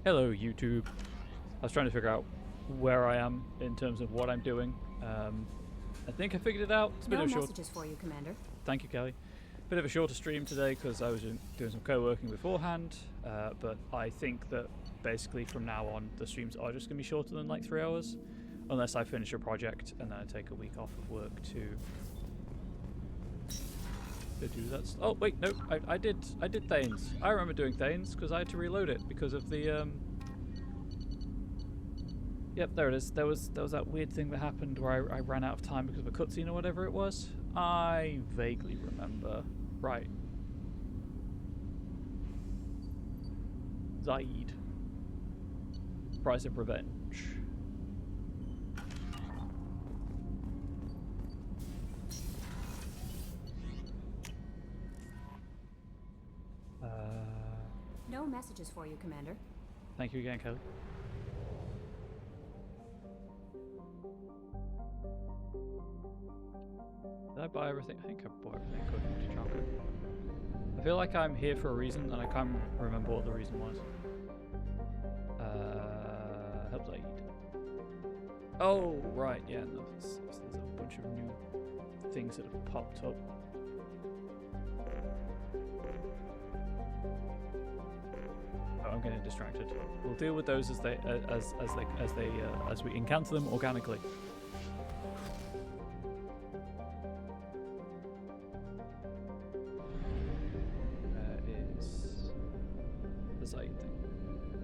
Hello, YouTube. I was trying to figure out where I am in terms of what I'm doing. I think I figured it out. It's a bit No of a short. messages for you, Commander. Thank you, Kelly. Bit of a shorter stream today because I was doing some co-working beforehand. But I think that basically from now on the streams are just going to be shorter than like 3 hours, unless I finish a project and then I take a week off of work to do that. Oh wait, no, I did Thanes. I remember doing Thanes because I had to reload it because of the Yep, there it is. There was that weird thing that happened where I ran out of time because of a cutscene or whatever it was. I vaguely remember. Right. Zaid. Price of Revenge. No messages for you, Commander. Thank you again, Kelly. Did I buy everything? I think I bought everything according to Jonko. I feel like I'm here for a reason, and I can't remember what the reason was. Help Zaid. Oh, right, yeah, no, there's a bunch of new things that have popped up. Oh, I'm getting distracted. We'll deal with those as we encounter them organically.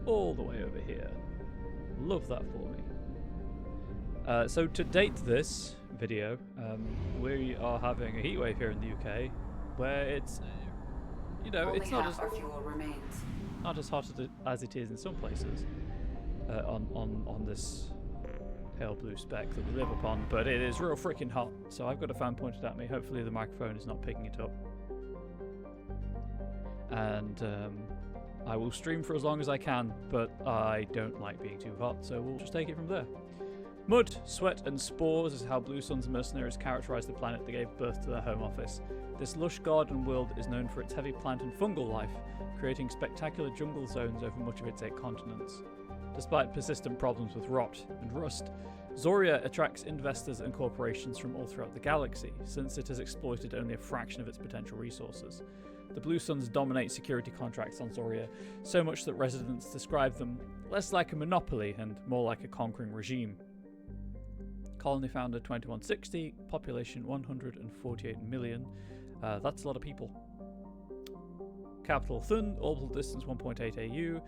All the way over here. Love that for me. So to date this video, we are having a heatwave here in the UK, where it's, you know, Only it's not half our fuel remains. not as hot as it is in some places on this pale blue speck that we live upon, but it is real freaking hot. So I've got a fan pointed at me. Hopefully the microphone is not picking it up. And I will stream for as long as I can, but I don't like being too hot, so we'll just take it from there. Mud, sweat, and spores is how Blue Sun's mercenaries characterised the planet that gave birth to their home office. This lush garden world is known for its heavy plant and fungal life, creating spectacular jungle zones over much of its 8 continents. Despite persistent problems with rot and rust, Zoria attracts investors and corporations from all throughout the galaxy, since it has exploited only a fraction of its potential resources. The Blue Suns dominate security contracts on Zoria, so much that residents describe them less like a monopoly and more like a conquering regime. Colony founded 2160, population 148 million. That's a lot of people. Capital Thun, orbital distance 1.8 AU,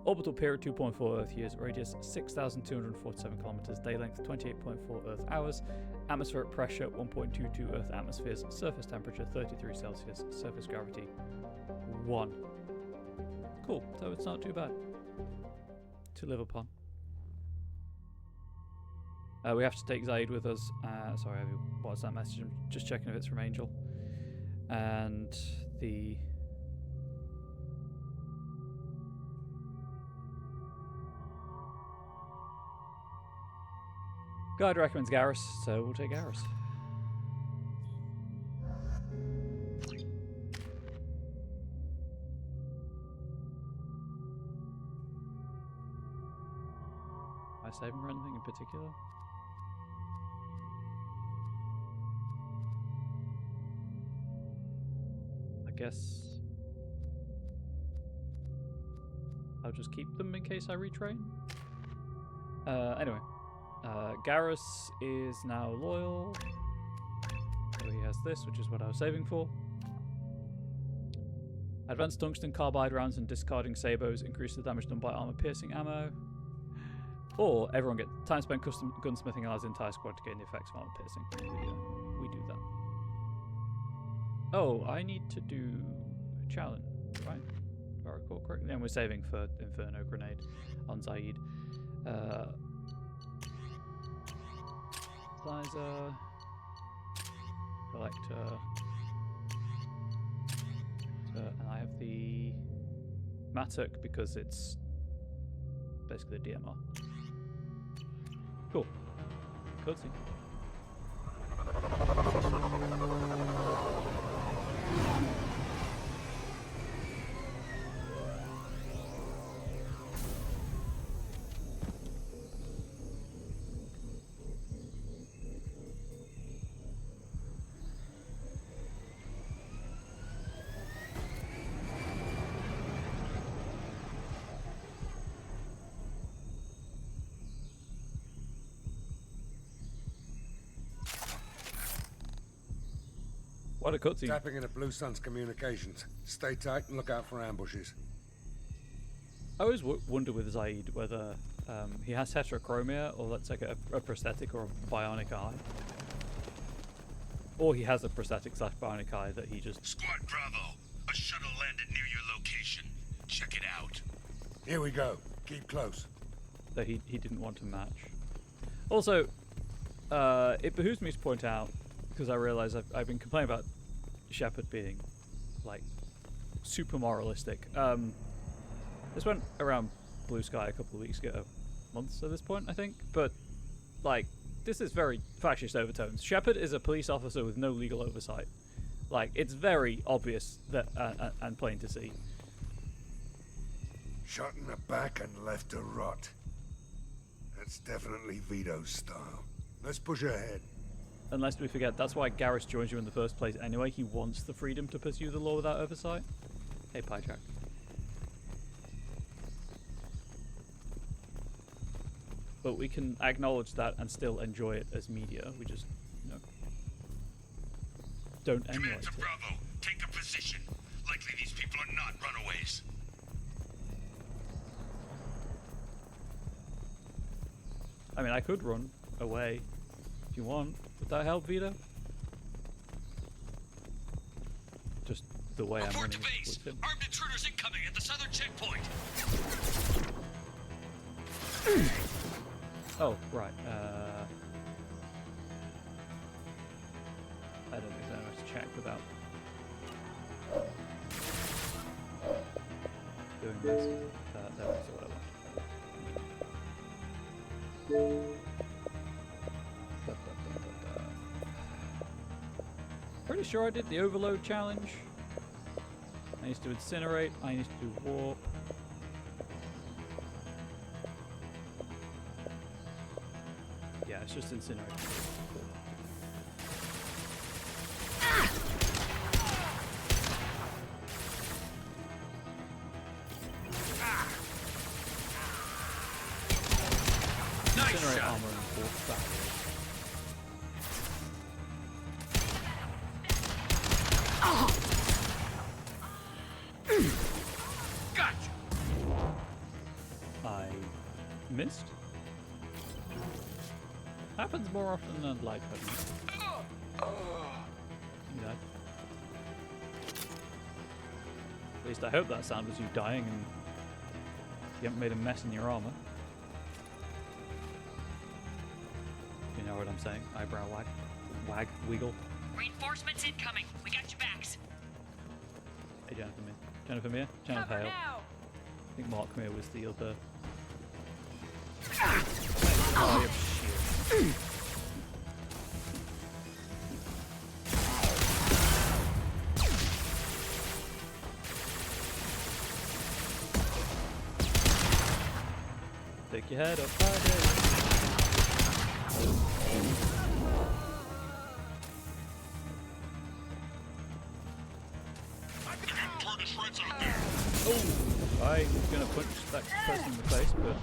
orbital period 2.4 Earth years, radius 6,247 kilometers, day length 28.4 Earth hours, atmospheric pressure 1.22 Earth atmospheres, surface temperature 33 Celsius, surface gravity 1. Cool, so it's not too bad to live upon. We have to take Zaid with us. Sorry, what's that message? I'm just checking if it's from Angel. And the... guide recommends Garrus, so we'll take Garrus. Am I saving for anything in particular? I guess I'll just keep them in case I retrain. Anyway. Garrus is now loyal, so he has this, which is what I was saving for. Advanced tungsten carbide rounds and discarding sabos increase the damage done by armor-piercing ammo. Or everyone get time spent custom gunsmithing allows the entire squad to gain the effects of armor-piercing. We do that. Oh, I need to do a challenge, right? If I recall correctly. And we're saving for Inferno Grenade on Zaid. Slicer, Collector, and I have the Matuk because it's basically a DMR. Cool. Cutscene. What a cutscene. Tapping into Blue Sun's communications. Stay tight and look out for ambushes. I always wonder with Zaid whether he has heterochromia, or that's like a prosthetic or a bionic eye. Or he has a prosthetic / bionic eye that he just... Squad Bravo, a shuttle landed near your location. Check it out. Here we go. Keep close. that he didn't want to match. Also, it behooves me to point out, because I realise I've been complaining about Shepard being, like, super moralistic. This went around Blue Sky a couple of weeks ago. Months at this point, I think. But, like, this is very fascist overtones. Shepard is a police officer with no legal oversight. Like, it's very obvious that and plain to see. Shot in the back and left to rot. That's definitely Vito's style. Let's push ahead. And lest we forget, that's why Garrus joins you in the first place anyway. He wants the freedom to pursue the law without oversight. Hey, Pyjack. But we can acknowledge that and still enjoy it as media. We just, you know, don't emulate Command to it. Bravo, take a position. Likely these people are not runaways. I mean, I could run away if you want. Would that help, Vito? Just the way I'm Report running. to base. with him. Armed intruders incoming at the southern checkpoint. Oh, right. I don't think so. I have to check without doing this. That was what I want. Pretty sure I did the overload challenge. I used to incinerate. I used to do warp. Yeah, it's just incinerate. Nice Incinerate shot. armor and warp barriers. Gotcha. I missed. Happens more often than I'd like, but you know. At least I hope that sound was you dying and you haven't made a mess in your armor. You know what I'm saying? Eyebrow wag. Wag. Wiggle. Reinforcements incoming. We got your backs. Hey, Jennifer Mir. Jennifer Mir? Jennifer Cover Hale. now. I think Mark Mir was the other. Oh, you shit. Take your head up high. Turn the shreds out there. Oh, I'm gonna punch that person in the face, but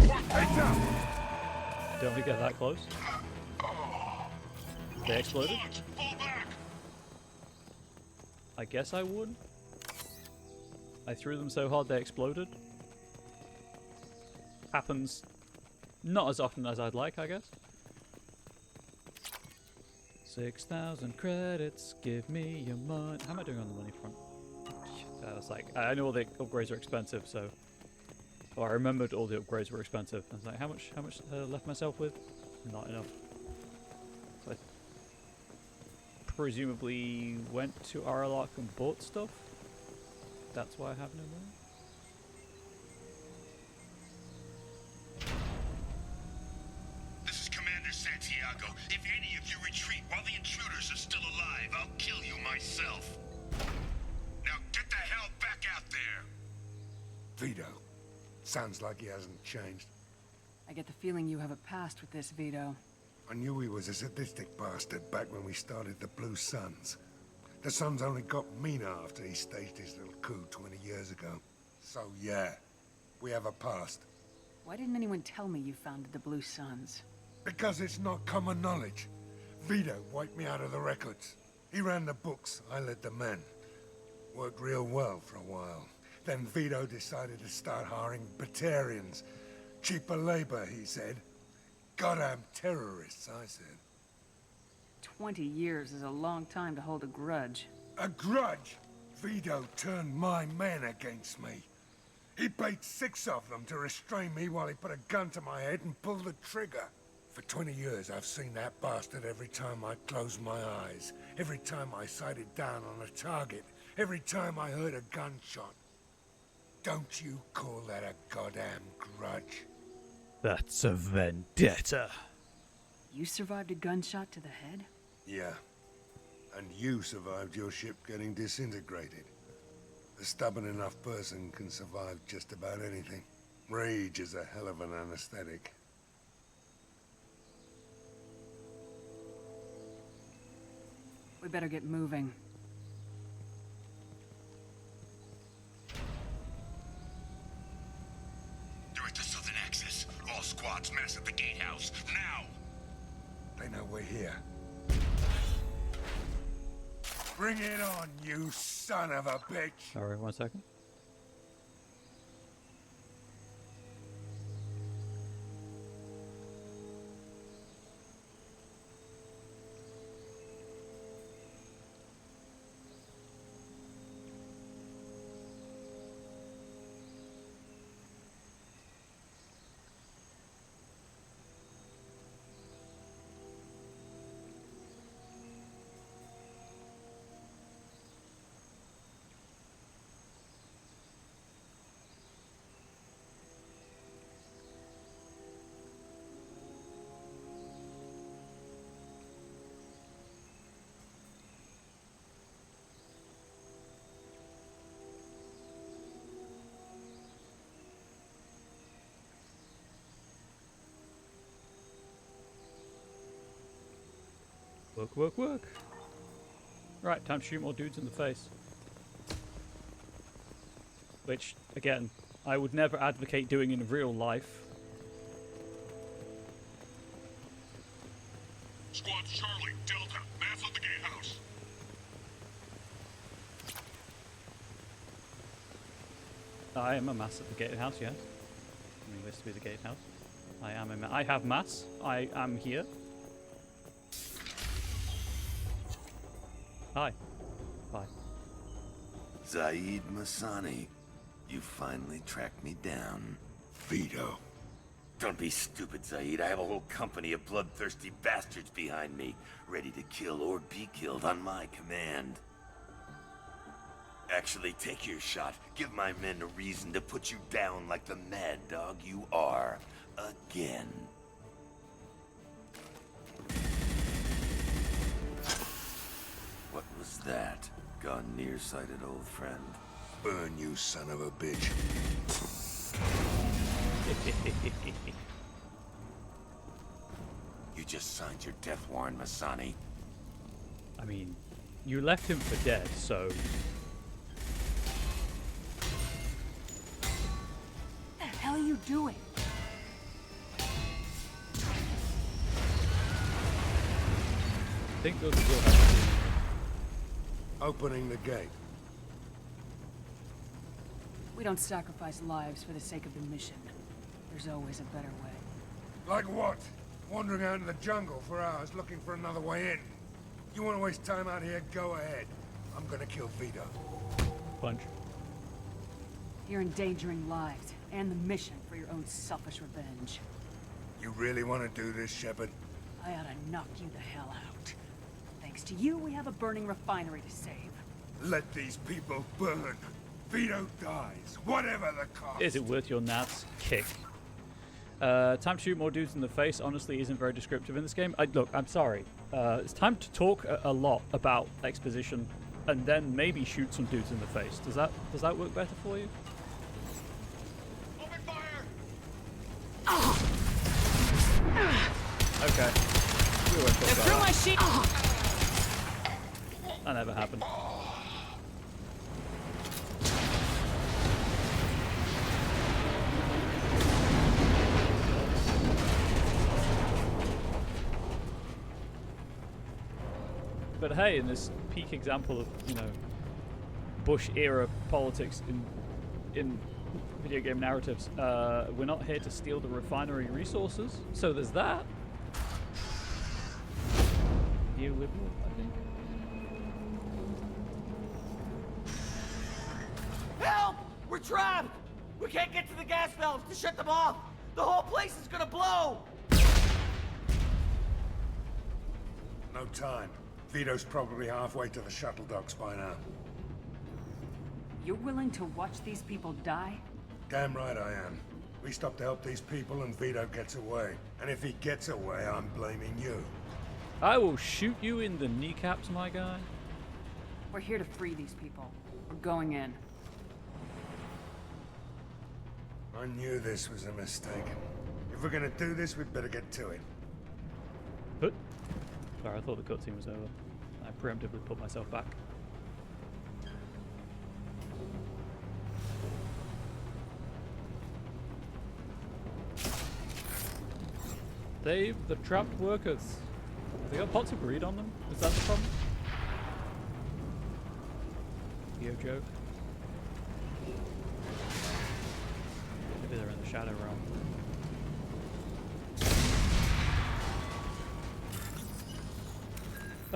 don't we get that close? They exploded? Launch. Fall back. I guess I would. I threw them so hard they exploded. Happens not as often as I'd like, I guess. 6,000 credits, give me your money. How am I doing on the money front? I was like, I know all the upgrades are expensive, so. Or I remembered all the upgrades were expensive. I was like, how much left myself with? Not enough. So I presumably went to Aralok and bought stuff. That's why I have no money. This is Commander Santiago. If any of you retreat while the intruders are still alive, I'll kill you myself. Now get the hell back out there. Vito. Sounds like he hasn't changed. I get the feeling you have a past with this, Vito. I knew he was a sadistic bastard back when we started the Blue Suns. The Suns only got meaner after he staged his little coup 20 years ago. So yeah, we have a past. Why didn't anyone tell me you founded the Blue Suns? Because it's not common knowledge. Vito wiped me out of the records. He ran the books, I led the men. Worked real well for a while. Then Vito decided to start hiring Batarians. Cheaper labor, he said. Goddamn terrorists, I said. 20 years is a long time to hold a grudge. A grudge? Vito turned my men against me. He paid 6 of them to restrain me while he put a gun to my head and pulled the trigger. For 20 years, I've seen that bastard every time I closed my eyes. Every time I sighted down on a target. Every time I heard a gunshot. Don't you call that a goddamn grudge? That's a vendetta. You survived a gunshot to the head? Yeah. And you survived your ship getting disintegrated. A stubborn enough person can survive just about anything. Rage is a hell of an anesthetic. We better get moving. Direct to Southern Access. All squads mass at the gatehouse. Now! They know we're here. Bring it on, you son of a bitch! Sorry, 1 second. Work, work, work. Right, time to shoot more dudes in the face. Which, again, I would never advocate doing in real life. Squad Charlie, Delta, mass at the gatehouse. I am a mass at the gatehouse, yes. I mean, this to be the gatehouse. I am a I have mass. I am here. Hi. Bye. Zaid Masani, you finally tracked me down. Vito. Don't be stupid, Zaid. I have a whole company of bloodthirsty bastards behind me, ready to kill or be killed on my command. Actually, take your shot. Give my men a reason to put you down like the mad dog you are. Again. What was that? Gone nearsighted, old friend. Burn, you son of a bitch. You just signed your death warrant, Masani. I mean, you left him for dead, so... What the hell are you doing? I think those will have Opening the gate. We don't sacrifice lives for the sake of the mission. There's always a better way. Like what? Wandering out in the jungle for hours looking for another way in. You want to waste time out here? Go ahead. I'm gonna kill Vito. punch. You're endangering lives and the mission for your own selfish revenge. You really want to do this, Shepard? I ought to knock you the hell out. Thanks to you, we have a burning refinery to save. Let these people burn. Vito dies, whatever the cost. Is it worth your nuts? Kick. Time to shoot more dudes in the face honestly isn't very descriptive in this game. Look, I'm sorry. It's time to talk a lot about exposition and then maybe shoot some dudes in the face. Does that work better for you? Open fire! Okay. We won't talk about Through my that. sheet! That never happened. But hey, in this peak example of, you know, Bush era politics in video game narratives, we're not here to steal the refinery resources. So there's that. Neoliberal, I think. Help! We're trapped! We can't get to the gas valves to shut them off! The whole place is gonna blow! No time. Vito's probably halfway to the shuttle docks by now. You're willing to watch these people die? Damn right I am. We stop to help these people and Vito gets away. And if he gets away, I'm blaming you. I will shoot you in the kneecaps, my guy. We're here to free these people. We're going in. I knew this was a mistake. If we're gonna do this, we'd better get to it. But sorry, I thought the cutscene was over. I preemptively put myself back. They've the trapped workers. Have they got pots of greed on them? Is that the problem? Yo joke. Maybe they're in the shadow realm.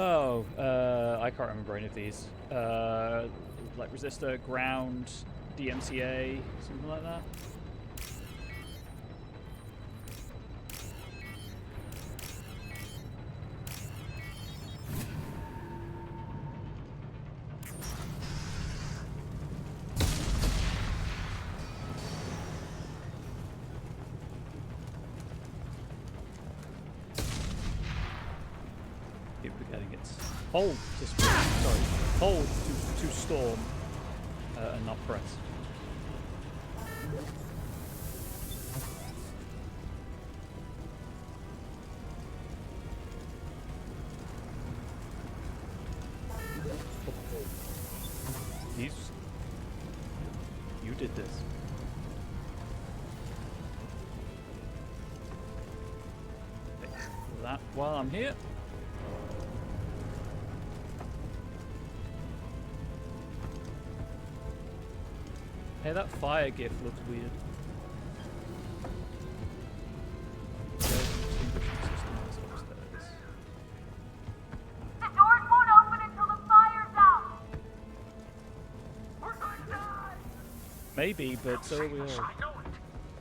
Oh, I can't remember any of these. Like resistor, ground, DMCA, something like that. Keep forgetting it's hold to sorry, hold to storm and not press. You did this. That while I'm here. Hey, that fire gif looks weird. The doors won't open until the fire's out! We're going to die! Maybe, but so will we all.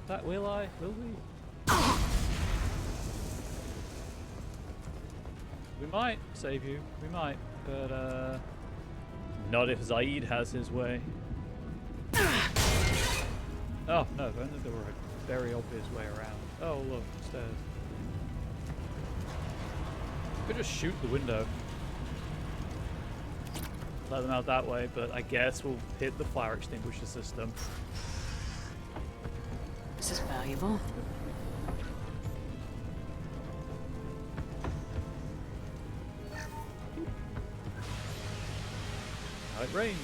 That will I? Will we? We might save you. We might, but not if Zaid has his way. Oh no! If only there were a very obvious way around. Oh look, stairs. Could just shoot the window. Let them out that way, but I guess we'll hit the fire extinguisher system. This is valuable. Now it rains.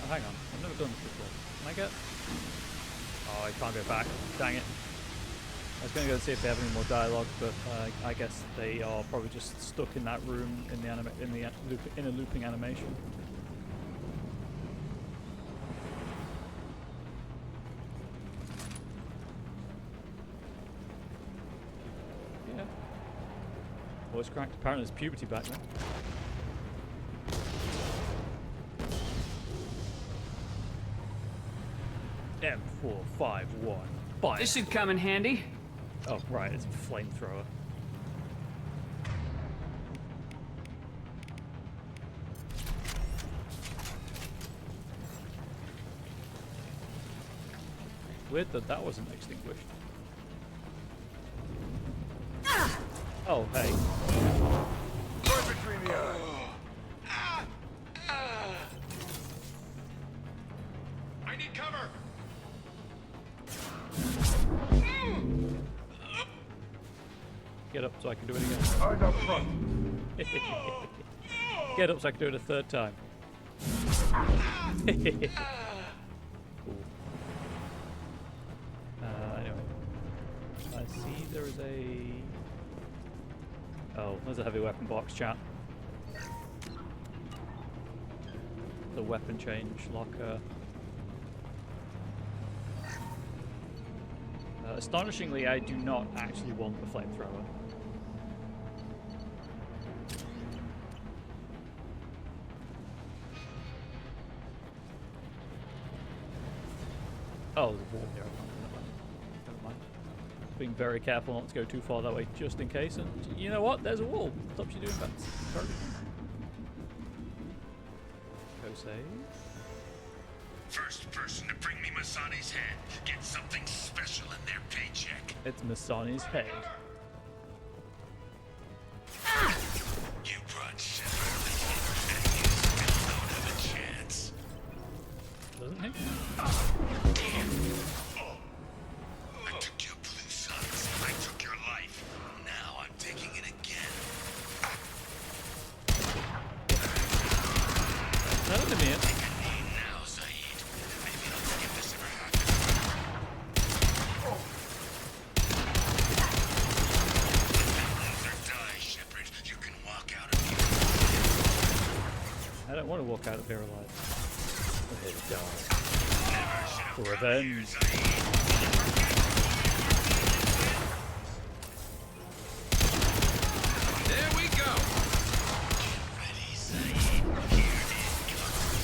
Oh, hang on. I've never done this before. Can I get... Oh, I can't go back. Dang it. I was going to go see if they have any more dialogue, but I guess they are probably just stuck in that room in the in a looping animation. Yeah. Voice cracked. Apparently there's puberty back then. M451. Fire. This should come in handy. Oh, right, it's a flamethrower. Weird that that wasn't extinguished. Oh, hey. Right between the eyes. I need cover! Get up so I can do it again. Eyes up front. Get up so I can do it a third time. Cool. Anyway. I see there is a... Oh, there's a heavy weapon box, chat. The weapon change locker. Astonishingly, I do not actually want the flamethrower. Oh, there's a wall here. Never mind. Being very careful not to go too far that way, just in case. And you know what? There's a wall. Stops you doing that. Perfect. Go save. First person to bring me Masani's head gets something special in their paycheck. It's Masani's head. You brought Shepard and you still don't have a chance. Doesn't he? I took your blue suns. I took your life. Now I'm taking it again. That doesn't mean it. Take a knee now, Zaid. Maybe I'll forgive this ever happened. Lose or die, Shepard. You can walk out of here. I don't want to walk out of here alive. I'm here to die. Never should have For come revenge. here, Zaid. There we go. Ready, Zaid. Here it comes.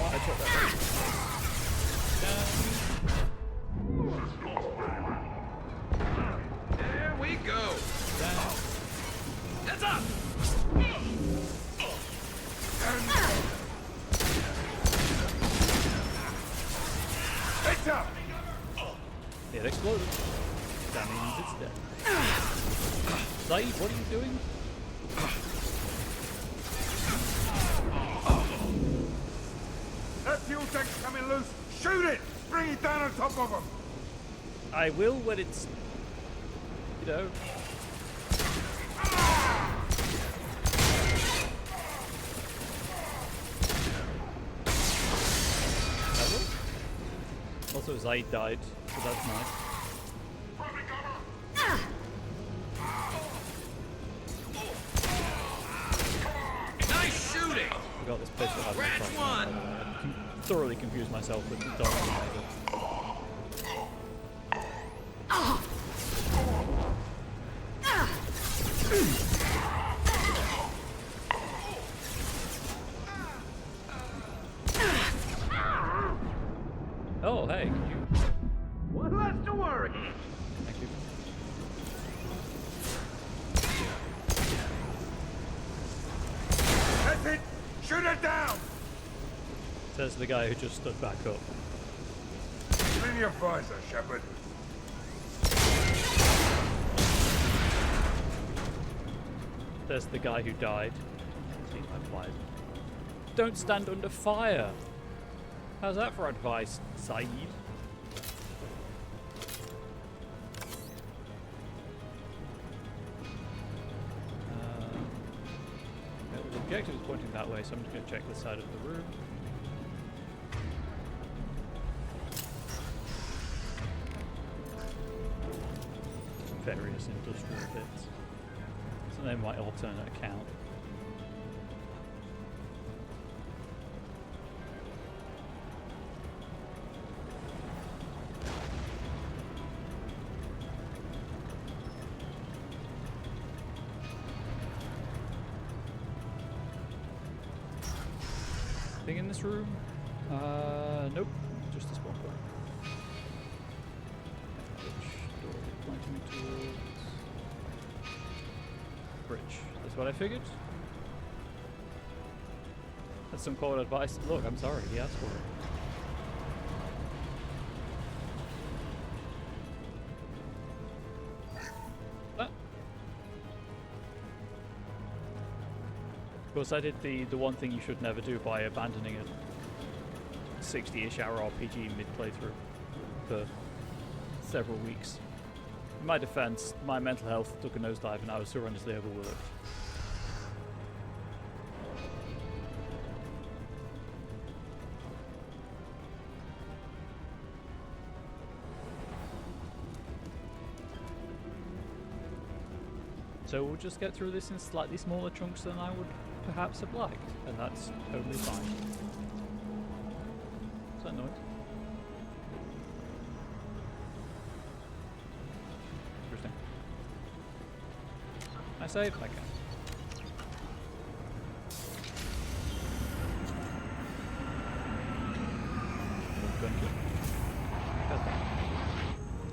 I took that right. There we go. Down. Heads up. Heads up! It exploded. That means it's dead. Zaid, what are you doing? That fuel tank's coming loose! Shoot it! Bring it down on top of them! I will when it's... You know... I will. Also, Zaid died, so that's nice. Nice shooting. I got this pistol. Scratch one. I thoroughly confused myself with the dog. Oh, hey. One less to worry. Thank you. That's it! Shoot it down! Says the guy who just stood back up. Clean your visor, Shepard. There's the guy who died. See my plight. Don't stand under fire. How's that for advice, Saeed? The objective is pointing that way, so I'm just going to check this side of the room. Various industrial bits. So they might alternate account. Thing in this room? Nope. Just this one point. Which door are you pointing towards? Bridge. That's what I figured. That's some cold advice. Look, I'm sorry, he asked for it. Of course, I did the one thing you should never do by abandoning a 60-ish hour RPG mid-playthrough for several weeks. In my defense, my mental health took a nosedive and I was horrendously overworked. So we'll just get through this in slightly smaller chunks than I would perhaps have liked, and that's totally fine. What's that noise? Interesting. I save? I can.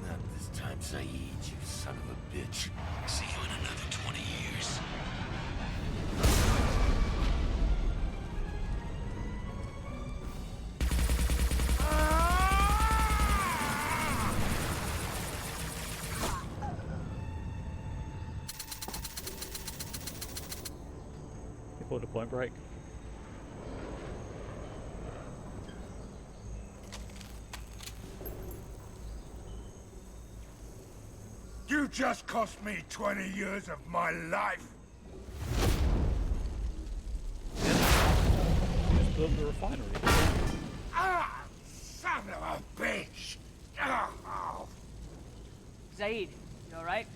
Not this time, Saeed, you son of a bitch. See you in another 20 years. He pulled a point break. You just cost me 20 years of my life. Just built the refinery. Ah, son of a bitch. Oh, Zaid, you alright?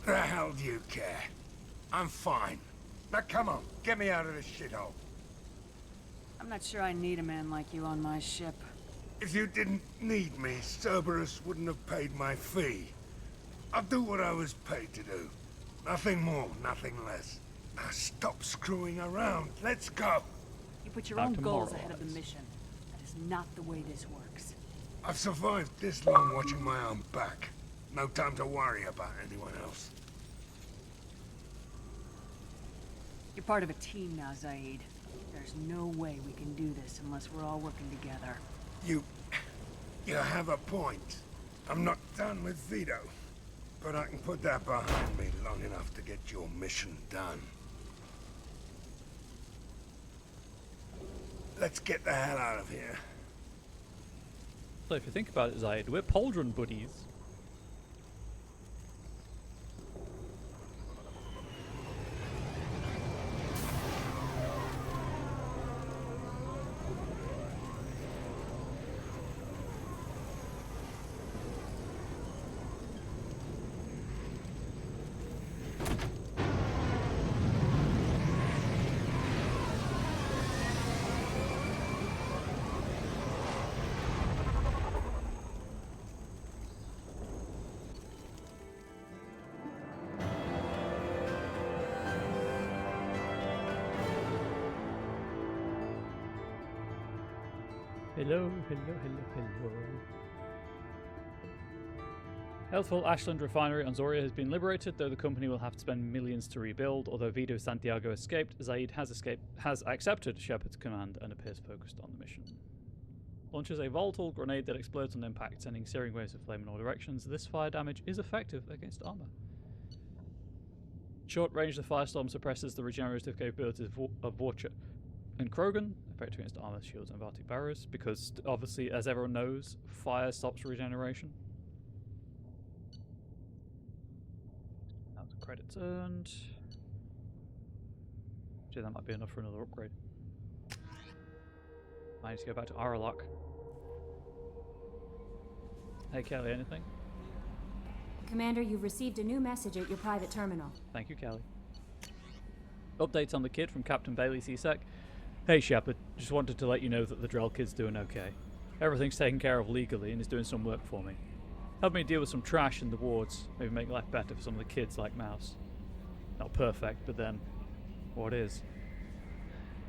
the hell do you care? I'm fine. Now come on, get me out of this shithole. I'm not sure I need a man like you on my ship. If you didn't need me, Cerberus wouldn't have paid my fee. I'll do what I was paid to do. Nothing more, nothing less. Now stop screwing around. Let's go. You put your Back own to goals morals. ahead of the mission. That is not the way this works. I've survived this long watching my own back. No time to worry about anyone else. You're part of a team now, Zaid. There's no way we can do this unless we're all working together. You have a point. I'm not done with Vito. But I can put that behind me long enough to get your mission done. Let's get the hell out of here. So if you think about it, Zaid, we're pauldron buddies. Hello, hello, hello, hello. Healthful Ashland refinery on Zoria has been liberated, though the company will have to spend millions to rebuild. Although Vito Santiago escaped, Zaid has accepted Shepard's command and appears focused on the mission. Launches a volatile grenade that explodes on impact, sending searing waves of flame in all directions. This fire damage is effective against armor. Short range, the firestorm suppresses the regenerative capabilities of Vorcha and Krogan, effective against armor, shields, and Vartic barriers, because obviously, as everyone knows, fire stops regeneration. That was a credits earned. Gee, that might be enough for another upgrade. I need to go back to Aralok. Hey Kelly, anything? Commander, you've received a new message at your private terminal. Thank you, Kelly. Updates on the kid from Captain Bailey CSEC. Hey Shepard, just wanted to let you know that the Drell kid's doing okay. Everything's taken care of legally and is doing some work for me. Helped me deal with some trash in the wards, maybe make life better for some of the kids like Mouse. Not perfect, but then, what is?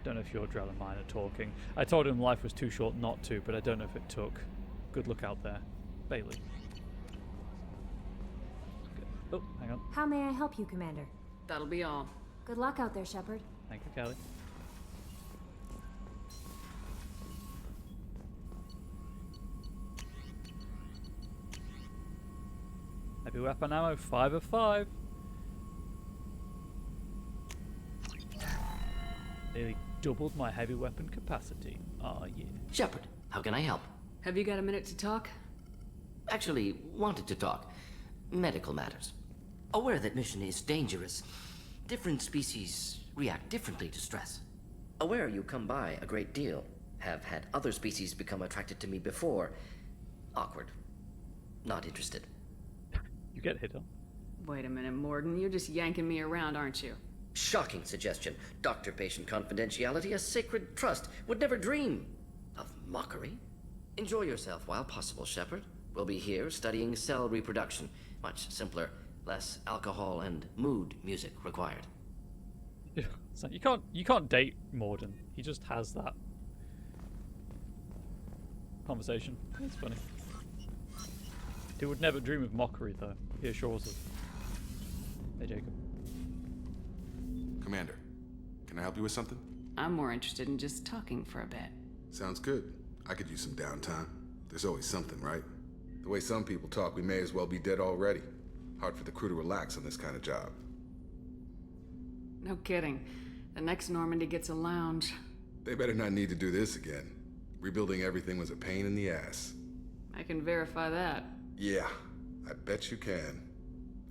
Don't know if your Drell and mine are talking. I told him life was too short not to, but I don't know if it took. Good luck out there. Bailey. Oh, hang on. How may I help you, Commander? That'll be all. Good luck out there, Shepard. Thank you, Kelly. Heavy weapon ammo, 5 of 5. Nearly doubled my heavy weapon capacity. Oh yeah. Shepard, how can I help? Have you got a minute to talk? Actually, wanted to talk. Medical matters. Aware that mission is dangerous. Different species react differently to stress. Aware you come by a great deal. Have had other species become attracted to me before. Awkward. Not interested. You get hit on. Wait a minute, Morgan. You're just yanking me around, aren't you? Shocking suggestion. Doctor-patient confidentiality, a sacred trust. Would never dream of mockery. Enjoy yourself while possible, Shepard. We'll be here studying cell reproduction. Much simpler, less alcohol and mood music required. So you can't date Morden. He just has that conversation. It's funny. He would never dream of mockery, though. He assures us. Hey, Jacob. Commander, can I help you with something? I'm more interested in just talking for a bit. Sounds good. I could use some downtime. There's always something, right? The way some people talk, we may as well be dead already. Hard for the crew to relax on this kind of job. No kidding. The next Normandy gets a lounge. They better not need to do this again. Rebuilding everything was a pain in the ass. I can verify that. Yeah, I bet you can.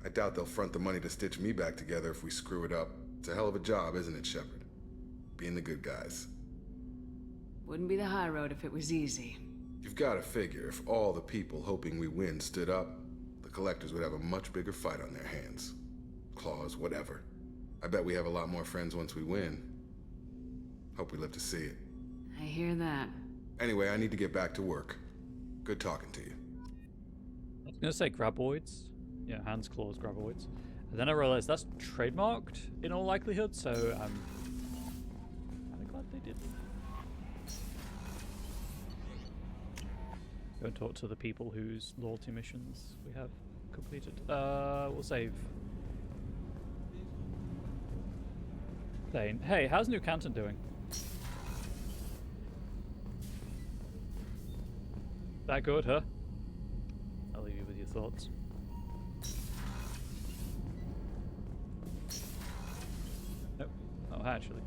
I doubt they'll front the money to stitch me back together if we screw it up. It's a hell of a job, isn't it, Shepard? Being the good guys. Wouldn't be the high road if it was easy. You've got to figure if all the people hoping we win stood up, the collectors would have a much bigger fight on their hands. Claws, whatever. I bet we have a lot more friends once we win. Hope we live to see it. I hear that. Anyway, I need to get back to work. Good talking to you. I was gonna say graboids. Yeah, hands, claws, graboids. And then I realized that's trademarked in all likelihood, so I'm kind of glad they did. Go and talk to the people whose loyalty missions we have completed. We'll save. Thane. Hey, how's New Canton doing? That good, huh? I'll leave you with your thoughts. Nope. Oh, actually.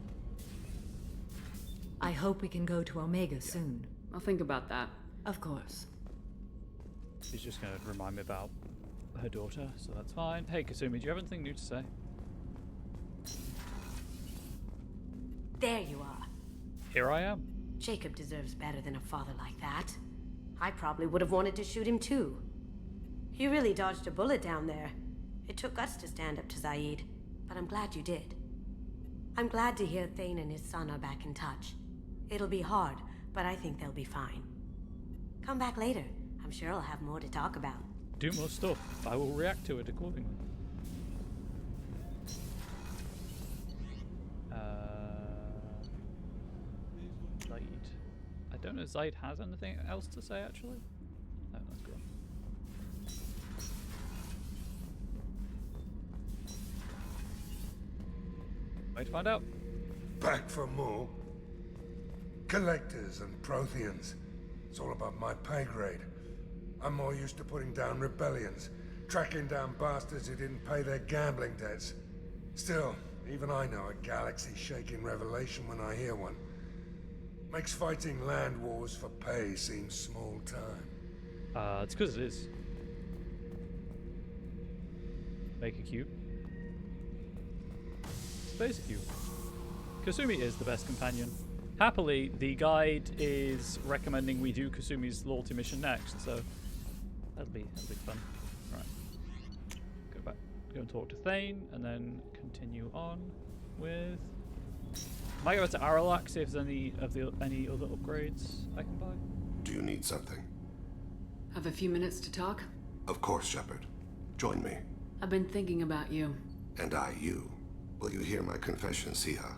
I hope we can go to Omega soon. I'll think about that. Of course. She's just going to remind me about her daughter, so that's fine. Hey, Kasumi, do you have anything new to say? There you are. Here I am. Jacob deserves better than a father like that. I probably would have wanted to shoot him too. You really dodged a bullet down there. It took guts to stand up to Zaid, but I'm glad you did. I'm glad to hear Thane and his son are back in touch. It'll be hard, but I think they'll be fine. Come back later. I'm sure I'll have more to talk about. Do more stuff. I will react to it accordingly. Zaid. I don't know if Zaid has anything else to say, actually. No, that's good. Wait to find out. Back for more. Collectors and Protheans. It's all above my pay grade. I'm more used to putting down rebellions, tracking down bastards who didn't pay their gambling debts. Still, even I know a galaxy-shaking revelation when I hear one. Makes fighting land wars for pay seem small time. It's because it is. Make it cute. Space cute. Kasumi is the best companion. Happily, the guide is recommending we do Kasumi's loyalty mission next, so that'll be fun. Right. Go and talk to Thane, and then continue on with. Might go to Aralak, see if there's any other upgrades I can buy. Do you need something? Have a few minutes to talk? Of course, Shepard. Join me. I've been thinking about you. And I you. Will you hear my confession, Siha?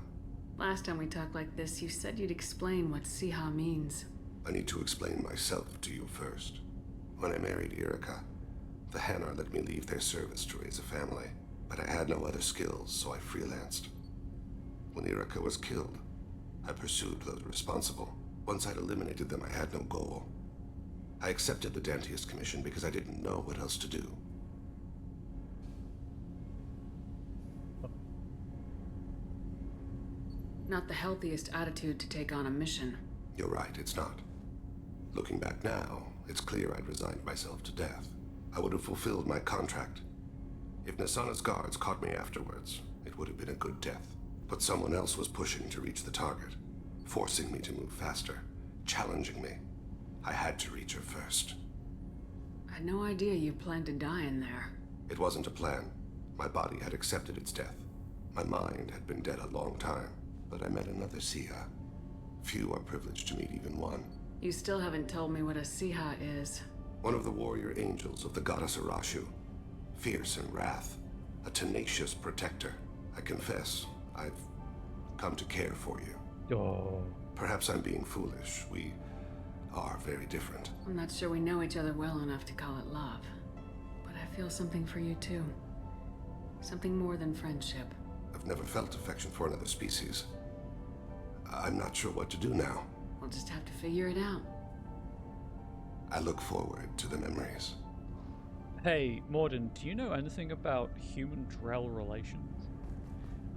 Last time we talked like this, you said you'd explain what Siha means. I need to explain myself to you first. When I married Irika, the Hanar let me leave their service to raise a family, but I had no other skills, so I freelanced. When Irika was killed, I pursued those responsible. Once I'd eliminated them, I had no goal. I accepted the Dantius commission because I didn't know what else to do. Not the healthiest attitude to take on a mission. You're right, it's not. Looking back now, it's clear I'd resigned myself to death. I would have fulfilled my contract. If Nasana's guards caught me afterwards, it would have been a good death. But someone else was pushing to reach the target, forcing me to move faster, challenging me. I had to reach her first. I had no idea you planned to die in there. It wasn't a plan. My body had accepted its death. My mind had been dead a long time, but I met another Siha. Few are privileged to meet even one. You still haven't told me what a Siha is. One of the warrior angels of the goddess Arashu. Fierce in wrath. A tenacious protector. I confess, I've come to care for you. Oh. Perhaps I'm being foolish. We are very different. I'm not sure we know each other well enough to call it love. But I feel something for you too. Something more than friendship. I've never felt affection for another species. I'm not sure what to do now. We'll just have to figure it out. I look forward to the memories. Hey, Morden, do you know anything about human-Drell relations?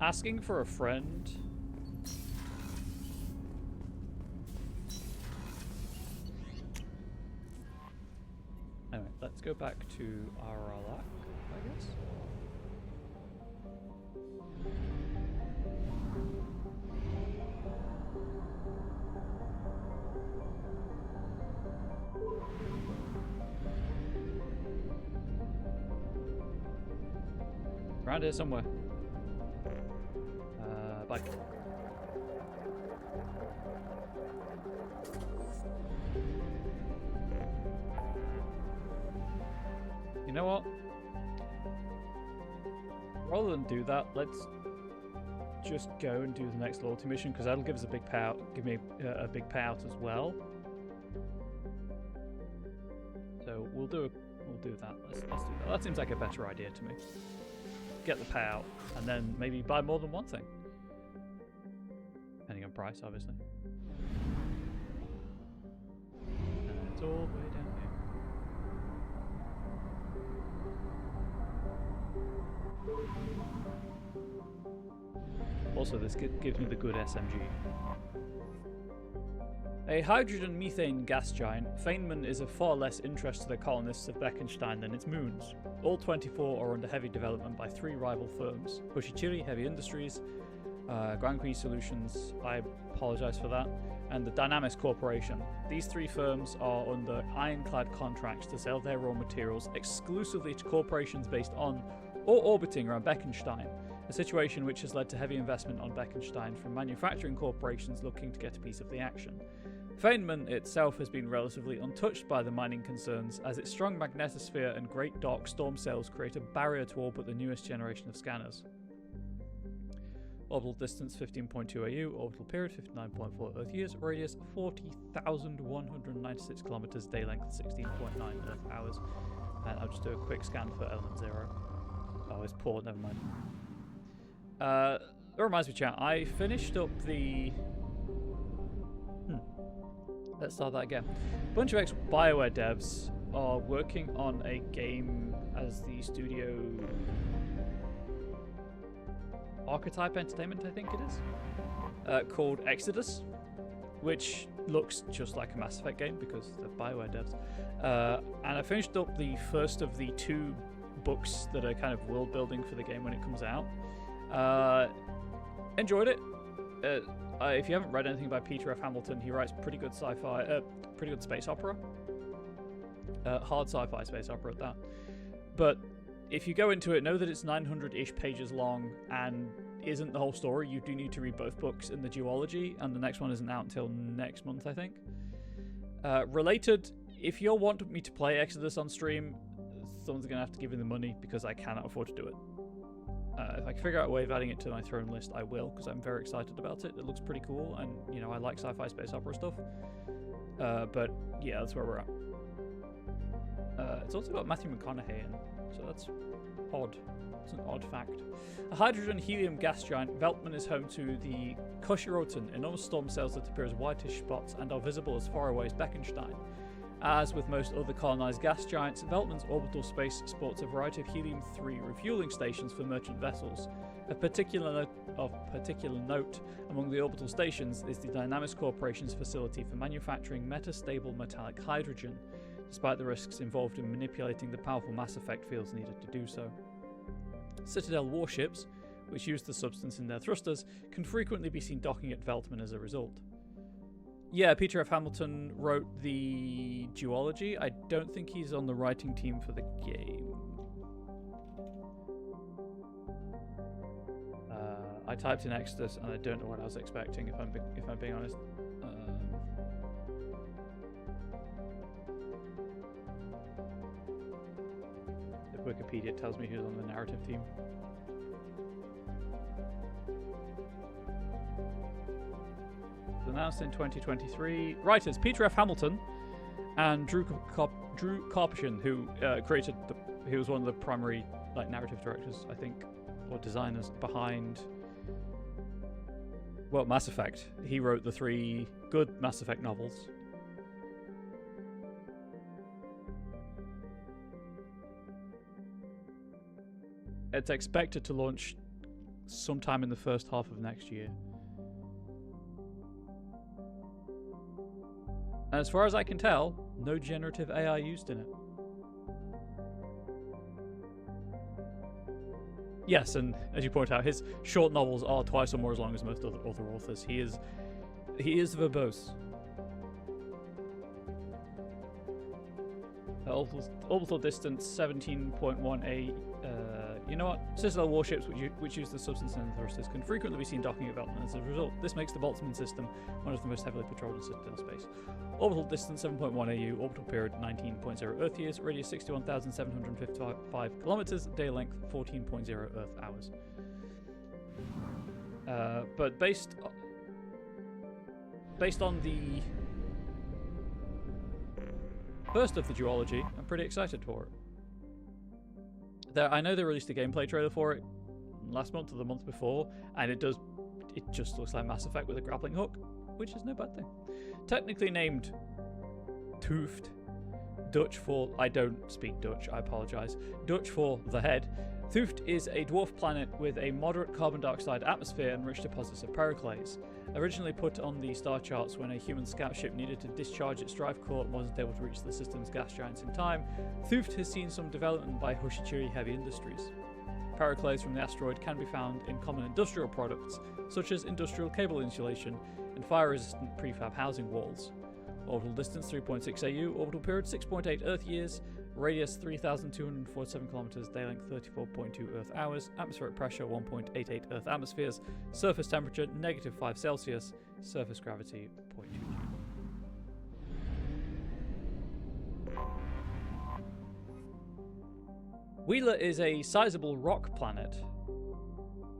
Asking for a friend... Anyway, let's go back to Aralak, I guess. Around here somewhere. Bike. You know what? Rather than do that, let's just go and do the next loyalty mission, because that'll give us a big payout. Give me a big payout as well. So we'll do that. Let's do that. That seems like a better idea to me. Get the payout, and then maybe buy more than one thing. Depending on price, obviously. And it's all the way down here. Also, this gives me the good SMG. A hydrogen-methane gas giant, Feynman is of far less interest to the colonists of Beckenstein than its moons. All 24 are under heavy development by 3 rival firms: Bushichiri Heavy Industries, Grand Prix Solutions, I apologize for that, and the Dynamis Corporation. These 3 firms are under ironclad contracts to sell their raw materials exclusively to corporations based on or orbiting around Beckenstein, a situation which has led to heavy investment on Beckenstein from manufacturing corporations looking to get a piece of the action. Feynman itself has been relatively untouched by the mining concerns, as its strong magnetosphere and great dark storm cells create a barrier to all but the newest generation of scanners. Orbital distance 15.2 AU, orbital period 59.4 Earth years, radius 40,196 kilometers, day length 16.9 Earth hours. And I'll just do a quick scan for element 0. Oh, it's poor, never mind. That reminds me, chat, I finished up the... Let's start that again. A bunch of ex-BioWare devs are working on a game as the studio... Archetype Entertainment, I think it is, called Exodus, which looks just like a Mass Effect game because they're BioWare devs. And I finished up the first of the 2 books that are kind of world building for the game when it comes out. Enjoyed it. If you haven't read anything by Peter F. Hamilton, he writes pretty good sci-fi, pretty good space opera. Hard sci-fi space opera at that. But if you go into it, know that it's 900-ish pages long and isn't the whole story. You do need to read both books in the duology, and the next one isn't out until next month, I think. Related, if you want me to play Exodus on stream, someone's going to have to give me the money because I cannot afford to do it. If I can figure out a way of adding it to my throne list, I will, because I'm very excited about it. It looks pretty cool, and, you know, I like sci-fi space opera stuff. But, yeah, that's where we're at. It's also got Matthew McConaughey in, so that's odd. It's an odd fact. A hydrogen-helium gas giant, Veltman is home to the Koshiroten, enormous storm cells that appear as whitish spots and are visible as far away as Beckenstein. As with most other colonized gas giants, Veltman's orbital space sports a variety of helium-3 refueling stations for merchant vessels. Of particular note among the orbital stations is the Dynamis Corporation's facility for manufacturing metastable metallic hydrogen, despite the risks involved in manipulating the powerful mass effect fields needed to do so. Citadel warships, which use the substance in their thrusters, can frequently be seen docking at Veltman as a result. Yeah, Peter F. Hamilton wrote the duology. I don't think he's on the writing team for the game. I typed in Exodus and I don't know what I was expecting, if I'm being honest. The Wikipedia tells me who's on the narrative team. It was announced in 2023. Writers Peter F. Hamilton and Drew Karpyshyn, who created he was one of the primary narrative directors, I think, or designers behind, well, Mass Effect. He wrote the 3 good Mass Effect novels. It's expected to launch sometime in the first half of next year. And as far as I can tell, no generative AI used in it. Yes, and as you point out, his short novels are twice or more as long as most other authors. He is verbose. Orbital distance 17.1 you know what? Citadel warships which use the substance and thrusters can frequently be seen docking at Veltman. As a result, this makes the Boltzmann system one of the most heavily patrolled in Citadel space. Orbital distance 7.1 AU, orbital period 19.0 Earth years, radius 61,755 kilometers, day length 14.0 Earth hours. But based on the first of the duology, I'm pretty excited for it. I know they released a gameplay trailer for it last month or the month before, and it just looks like Mass Effect with a grappling hook, which is no bad thing. Technically named Tooft, Dutch for, I don't speak Dutch, I apologise, Dutch for the head. Tooft is a dwarf planet with a moderate carbon dioxide atmosphere and rich deposits of periclase. Originally put on the star charts when a human scout ship needed to discharge its drive core and wasn't able to reach the system's gas giants in time, Tooft has seen some development by Hoshichiri Heavy Industries. Periclase from the asteroid can be found in common industrial products, such as industrial cable insulation and fire-resistant prefab housing walls. Orbital distance 3.6 AU, orbital period 6.8 Earth years, radius 3,247 kilometers, day length 34.2 Earth hours, atmospheric pressure 1.88 Earth atmospheres, surface temperature -5 Celsius, surface gravity 0.2 G. Wheeler is a sizable rock planet.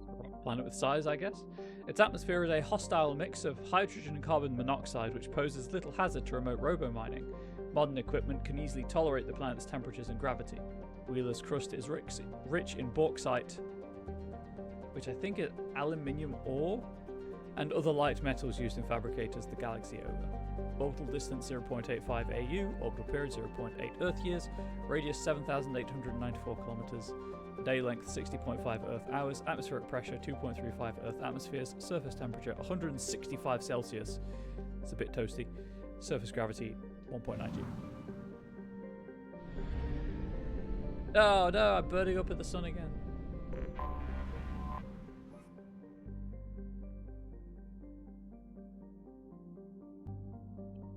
Rock planet with size, I guess. Its atmosphere is a hostile mix of hydrogen and carbon monoxide, which poses little hazard to remote robo-mining. Modern equipment can easily tolerate the planet's temperatures and gravity. Wheeler's crust is rich in bauxite, which I think is aluminium ore, and other light metals used in fabricators the galaxy over. Orbital distance 0.85 AU, orbital period 0.8 Earth years, radius 7,894 kilometers, day length 60.5 Earth hours, atmospheric pressure 2.35 Earth atmospheres, surface temperature 165 Celsius. It's a bit toasty. Surface gravity 1.9 G. Oh no, I'm burning up in the sun again.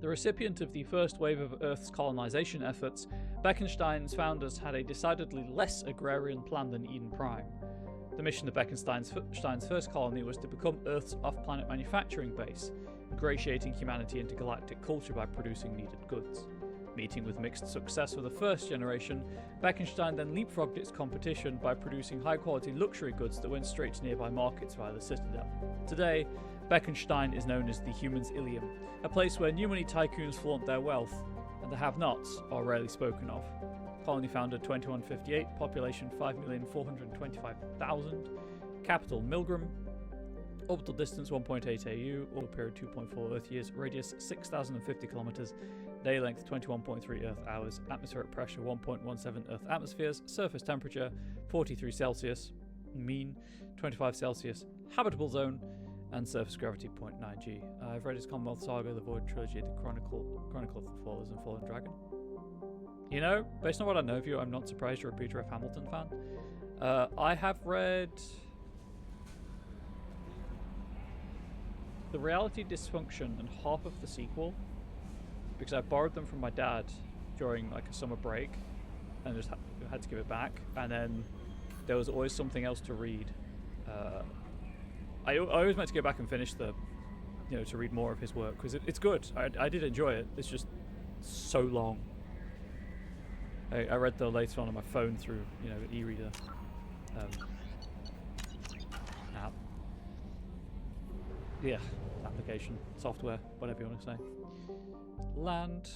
The recipient of the first wave of Earth's colonization efforts, Bekenstein's founders had a decidedly less agrarian plan than Eden Prime. The mission of Bekenstein's first colony was to become Earth's off-planet manufacturing base, ingratiating humanity into galactic culture by producing needed goods. Meeting with mixed success for the first generation, Bekenstein then leapfrogged its competition by producing high-quality luxury goods that went straight to nearby markets via the Citadel. Today, Bekenstein is known as the Humans' Ilium, a place where new money tycoons flaunt their wealth, and the have-nots are rarely spoken of. Colony founded 2158, population 5,425,000, capital Milgram, orbital distance 1.8 AU, orbital period 2.4 Earth years, radius 6,050 kilometers, day length 21.3 Earth hours, atmospheric pressure 1.17 Earth atmospheres, surface temperature 43 Celsius, mean 25 Celsius, habitable zone, and surface gravity 0.9 G. I've read his Commonwealth Saga, the Void Trilogy, the Chronicle of the Fallers, and Fallen Dragon. You know, based on what I know of you, I'm not surprised you're a Peter F. Hamilton fan. I have read The Reality Dysfunction and half of the sequel, because I borrowed them from my dad during like a summer break and just had to give it back, and then there was always something else to read I always meant to go back and finish the, to read more of his work, because it's good. I did enjoy it. It's just so long. I read the later on my phone through, the e-reader app. Yeah, application, software, whatever you want to say. Land.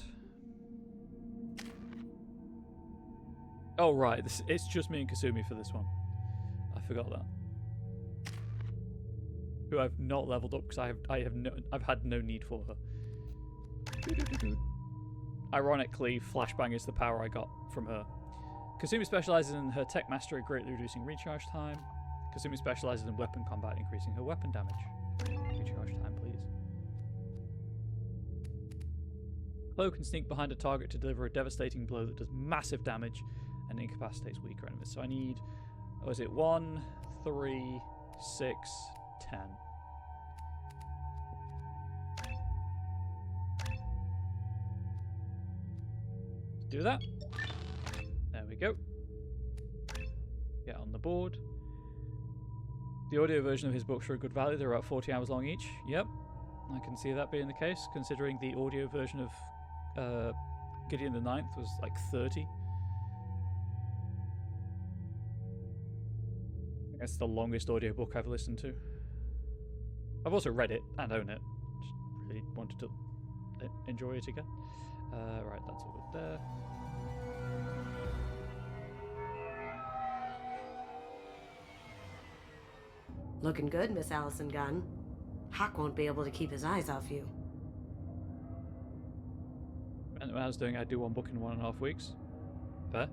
Oh right, it's just me and Kasumi for this one. I forgot that. Who I've not leveled up because I've had no need for her. Ironically, flashbang is the power I got from her. Kasumi specializes in her tech mastery, greatly reducing recharge time. Kasumi specializes in weapon combat, increasing her weapon damage. Recharge time, please. Chloe can sneak behind a target to deliver a devastating blow that does massive damage and incapacitates weaker enemies. So I need, was it 1, 3, 6, 10. Let's do that. There we go. Get on the board. The audio version of his books are a good value. They're about 40 hours long each. Yep, I can see that being the case, considering the audio version of Gideon the Ninth was like 30. That's the longest audiobook I've listened to. I've also read it and own it. Just really wanted to enjoy it again. Right, that's over there. Looking good, Miss Allison Gunn. Hawk won't be able to keep his eyes off you. And when I was doing, I do one book in 1.5 weeks. Fair?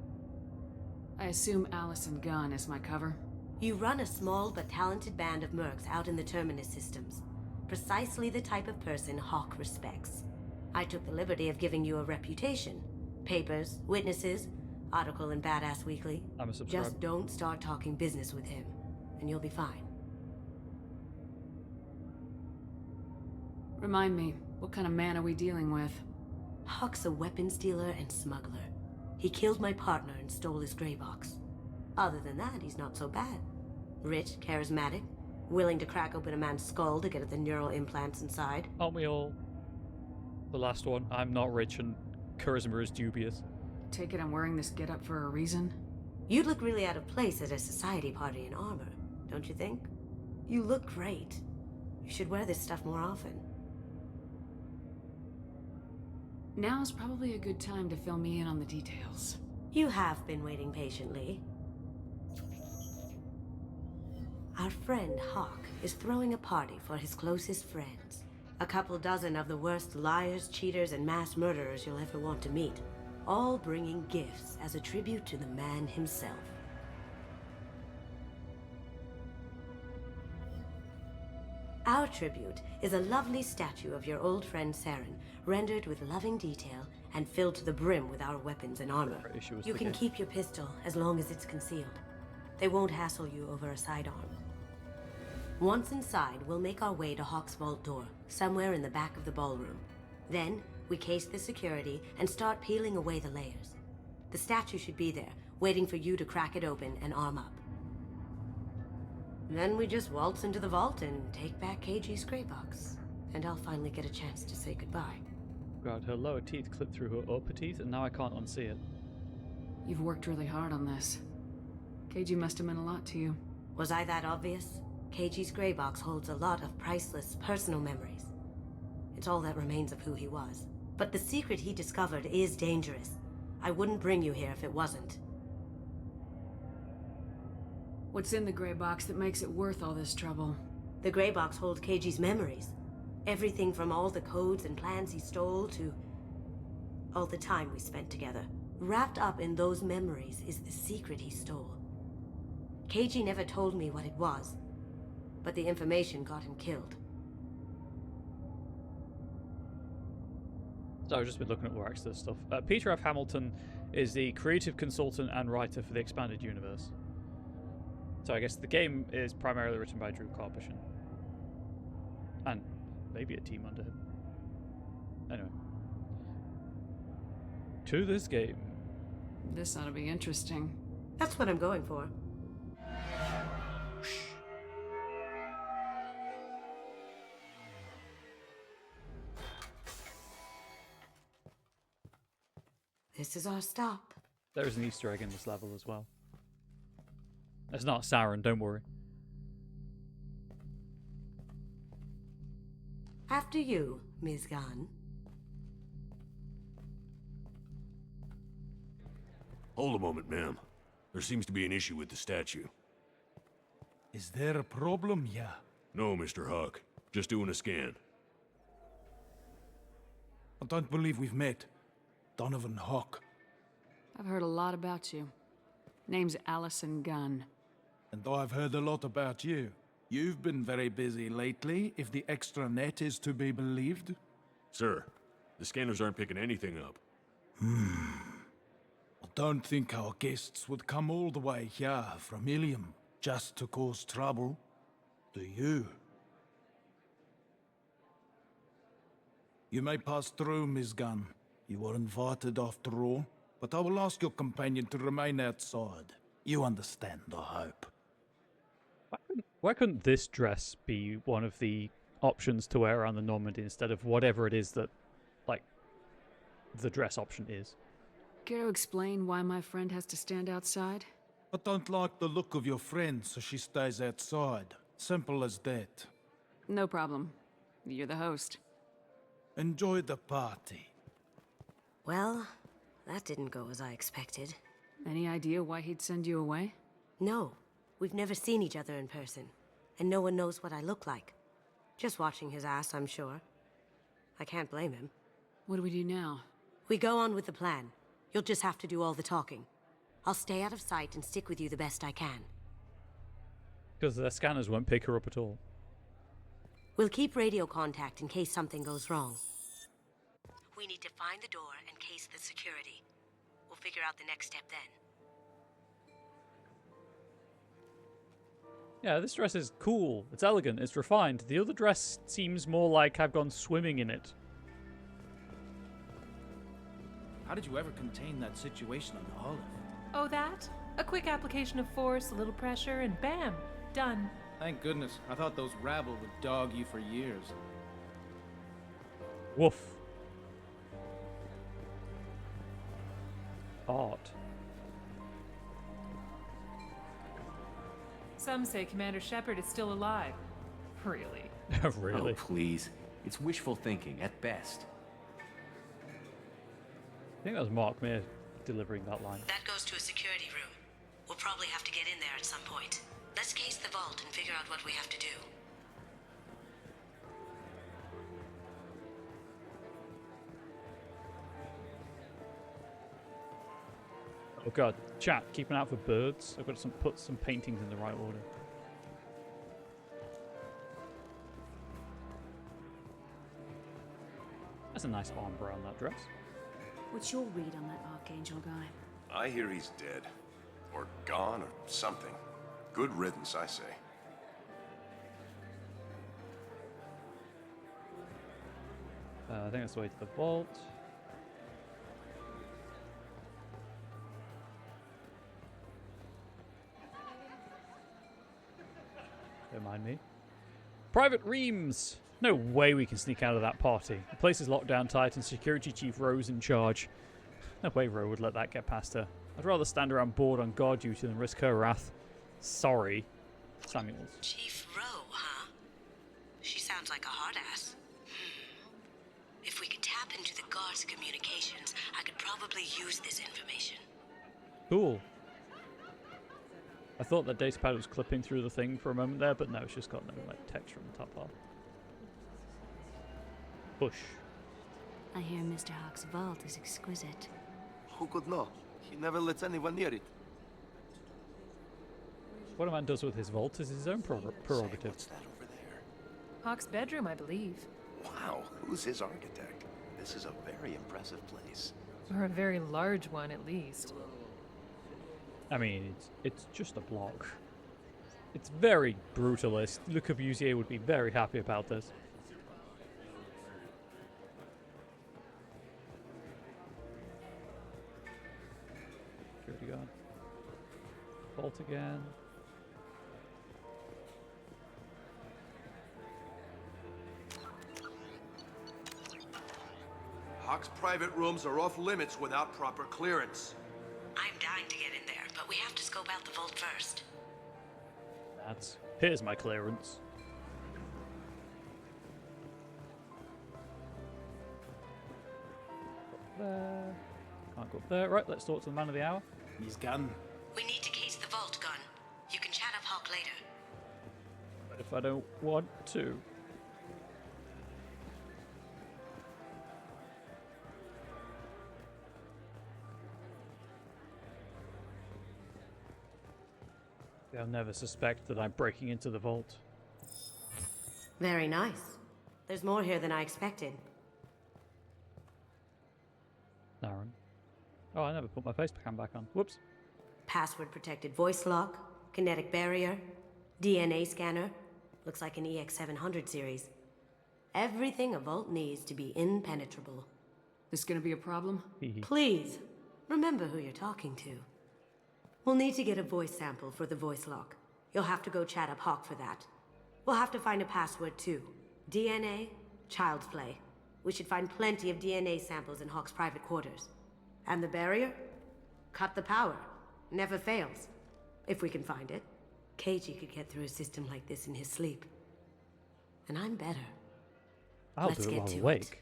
I assume Allison Gunn is my cover. You run a small but talented band of mercs out in the Terminus systems. Precisely the type of person Hawk respects. I took the liberty of giving you a reputation. Papers, witnesses, article in Badass Weekly. I'm a subscriber. Just don't start talking business with him, and you'll be fine. Remind me, what kind of man are we dealing with? Hawk's a weapons dealer and smuggler. He killed my partner and stole his gray box. Other than that, he's not so bad. Rich, charismatic, willing to crack open a man's skull to get at the neural implants inside. Aren't we all? The last one. I'm not rich and charisma is dubious. Take it I'm wearing this getup for a reason? You'd look really out of place at a society party in armor, don't you think? You look great. You should wear this stuff more often. Now's probably a good time to fill me in on the details. You have been waiting patiently. Our friend Hawk is throwing a party for his closest friends. A couple dozen of the worst liars, cheaters, and mass murderers you'll ever want to meet. All bringing gifts as a tribute to the man himself. Our tribute is a lovely statue of your old friend Saren, rendered with loving detail and filled to the brim with our weapons and armor. You can keep your pistol as long as it's concealed. They won't hassle you over a sidearm. Once inside, we'll make our way to Hawk's vault door, somewhere in the back of the ballroom. Then, we case the security and start peeling away the layers. The statue should be there, waiting for you to crack it open and arm up. Then we just waltz into the vault and take back KG's gray box. And I'll finally get a chance to say goodbye. God, her lower teeth clipped through her upper teeth and now I can't unsee it. You've worked really hard on this. KG must have meant a lot to you. Was I that obvious? KG's gray box holds a lot of priceless personal memories. It's all that remains of who he was. But the secret he discovered is dangerous. I wouldn't bring you here if it wasn't. What's in the gray box that makes it worth all this trouble? The gray box holds KG's memories. Everything from all the codes and plans he stole to all the time we spent together. Wrapped up in those memories is the secret he stole. KG never told me what it was, but the information got him killed. So I've just been looking at Lorax's stuff. Peter F. Hamilton is the creative consultant and writer for the expanded universe. So I guess the game is primarily written by Drew Karpyshyn. And maybe a team under him. Anyway. To this game. This ought to be interesting. That's what I'm going for. This is our stop. There is an Easter egg in this level as well. It's not Saren, don't worry. After you, Ms. Gunn. Hold a moment, ma'am. There seems to be an issue with the statue. Is there a problem here? No, Mr. Huck. Just doing a scan. I don't believe we've met. Donovan Huck. I've heard a lot about you. Name's Allison Gunn. And I've heard a lot about you. You've been very busy lately, if the extra net is to be believed. Sir, the scanners aren't picking anything up. I don't think our guests would come all the way here from Ilium just to cause trouble. Do you? You may pass through, Ms. Gunn. You were invited after all, but I will ask your companion to remain outside. You understand, I hope. Why couldn't this dress be one of the options to wear around the Normandy instead of whatever it is that, like, the dress option is? Care to explain why my friend has to stand outside? I don't like the look of your friend, so she stays outside. Simple as that. No problem. You're the host. Enjoy the party. Well, that didn't go as I expected. Any idea why he'd send you away? No. We've never seen each other in person, and no one knows what I look like. Just watching his ass, I'm sure. I can't blame him. What do we do now? We go on with the plan. You'll just have to do all the talking. I'll stay out of sight and stick with you the best I can. Because their scanners won't pick her up at all. We'll keep radio contact in case something goes wrong. We need to find the door and case the security. We'll figure out the next step then. Yeah, this dress is cool. It's elegant. It's refined. The other dress seems more like I've gone swimming in it. How did you ever contain that situation on the Olive? Oh, that? A quick application of force, a little pressure, and bam! Done. Thank goodness. I thought those rabble would dog you for years. Woof. Art. Some say Commander Shepard is still alive. Really? Really? Oh, please. It's wishful thinking, at best. I think that was Mark Mir delivering that line. That goes to a security room. We'll probably have to get in there at some point. Let's case the vault and figure out what we have to do. Oh god, chat, keep an eye out for birds. I've got to put some paintings in the right order. That's a nice armbra on that dress. What's your read on that Archangel guy? I hear he's dead. Or gone, or something. Good riddance, I say. I think that's the way to the vault. Don't mind me. Private Reams! No way we can sneak out of that party. The place is locked down tight and Security Chief Rowe's in charge. No way Rowe would let that get past her. I'd rather stand around bored on guard duty than risk her wrath. Sorry. Samuels. Chief Rowe, huh? She sounds like a hard ass. If we could tap into the guard's communications, I could probably use this information. Cool. I thought that datapad was clipping through the thing for a moment there, but no, it's just got no text from the top half. Push. I hear Mr. Hawk's vault is exquisite. Who could know? He never lets anyone near it. What a man does with his vault is his own prerogative. What's that over there? Hawk's bedroom, I believe. Wow, who's his architect? This is a very impressive place. Or a very large one, at least. I mean, it's just a block. It's very brutalist. Le Corbusier would be very happy about this. Security guard. Vault again. Hawk's private rooms are off limits without proper clearance. I'm dying to get in there, but we have to scope out the vault first. Here's my clearance. There. Can't go up there. Right, let's talk to the man of the hour. He's gone. We need to case the vault, Gun. You can chat up Hawk later. But if I don't want to. They'll never suspect that I'm breaking into the vault. Very nice. There's more here than I expected. Darren. Oh, I never put my face cam back on. Whoops. Password protected voice lock, kinetic barrier, DNA scanner. Looks like an EX700 series. Everything a vault needs to be impenetrable. This gonna be a problem? Please, remember who you're talking to. We'll need to get a voice sample for the voice lock. You'll have to go chat up Hawk for that. We'll have to find a password too. DNA, child's play. We should find plenty of DNA samples in Hawk's private quarters. And the barrier? Cut the power. Never fails. If we can find it. KG could get through a system like this in his sleep. And I'm better. Let's do it while awake.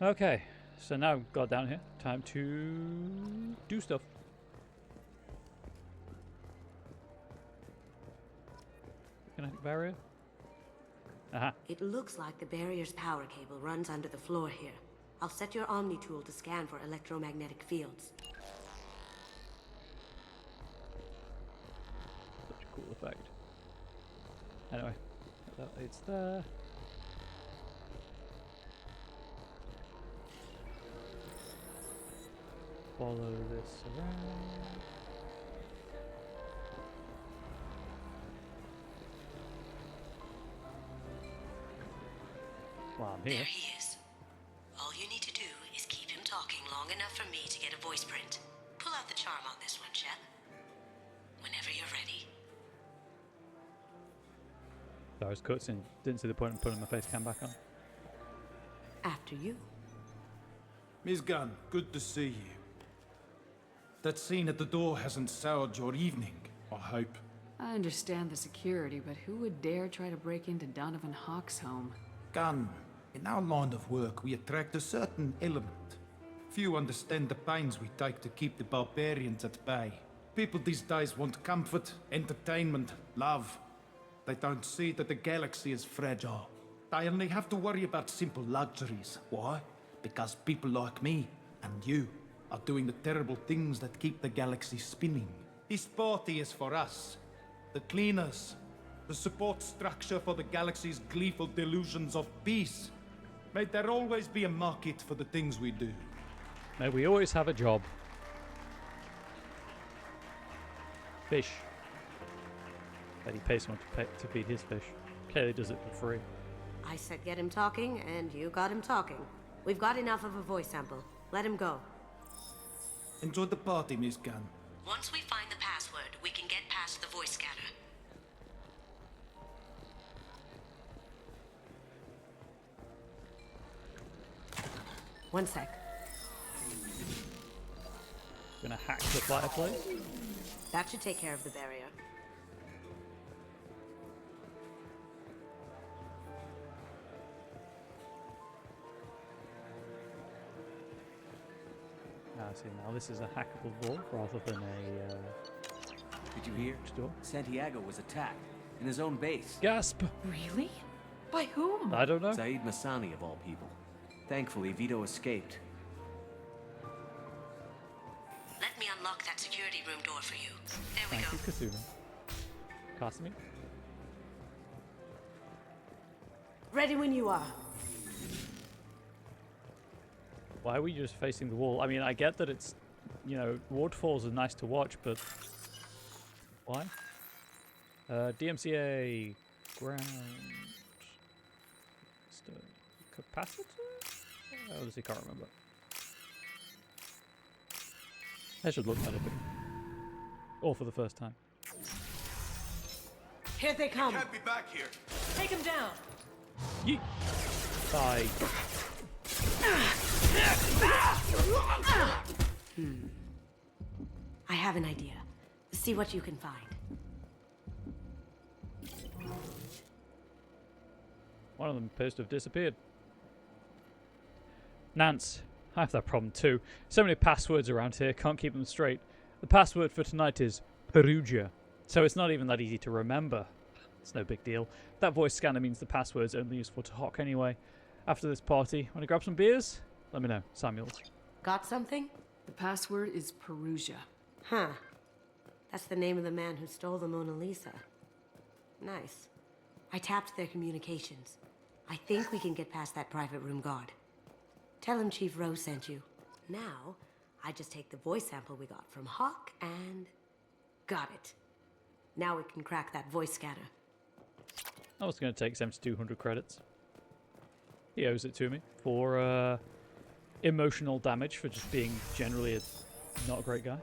Okay, so now I've got down here. Time to do stuff. Kinetic barrier. Aha. It looks like the barrier's power cable runs under the floor here. I'll set your Omni tool to scan for electromagnetic fields. Such a cool effect. Anyway, it's there. Follow this around. Well, I'm here. There he is. All you need to do is keep him talking long enough for me to get a voice print. Pull out the charm on this one, Shep. Whenever you're ready. That was cutscene. Didn't see the point in putting my face cam back on. After you. Miss Gunn, good to see you. That scene at the door hasn't soured your evening, I hope. I understand the security, but who would dare try to break into Donovan Hawk's home? Gunn, in our line of work, we attract a certain element. Few understand the pains we take to keep the barbarians at bay. People these days want comfort, entertainment, love. They don't see that the galaxy is fragile. They only have to worry about simple luxuries. Why? Because people like me and you are doing the terrible things that keep the galaxy spinning. This party is for us, the cleaners, the support structure for the galaxy's gleeful delusions of peace. May there always be a market for the things we do. May we always have a job. Fish. That he pays someone to feed his fish. Clearly does it for free. I said get him talking, and you got him talking. We've got enough of a voice sample. Let him go. Enjoy the party, Miss Gunn. Once we find the password, we can get past the voice scanner. One sec. Gonna hack the fireplace. That should take care of the barrier. See, now this is a hackable vault rather than a. Did you hear? Store. Santiago was attacked in his own base. Gasp! Really? By whom? I don't know. Zaid Masani of all people. Thankfully, Vito escaped. Let me unlock that security room door for you. There we Thank go. you, Kasumi. Kasumi? Ready when you are. Why are we just facing the wall? I mean, I get that it's, you know, waterfalls are nice to watch, but why? DMCA ground capacitor? Oh, this I can't remember. I should look that up again. Or for the first time. Here they come. Can't be back here. Take him down. Yeet. Die. I have an idea. See what you can find. One of them appears to have disappeared. Nance, I have that problem too. So many passwords around here, can't keep them straight. The password for tonight is Perugia, so it's not even that easy to remember. It's no big deal. That voice scanner means the password's only useful to Hawk anyway. After this party, want to grab some beers? Let me know. Samuels. Got something? The password is Perugia. Huh. That's the name of the man who stole the Mona Lisa. Nice. I tapped their communications. I think we can get past that private room guard. Tell him Chief Rose sent you. Now, I just take the voice sample we got from Hawk and... got it. Now we can crack that voice scanner. I was going to take 7,200 credits. He owes it to me for emotional damage for just being generally not a great guy.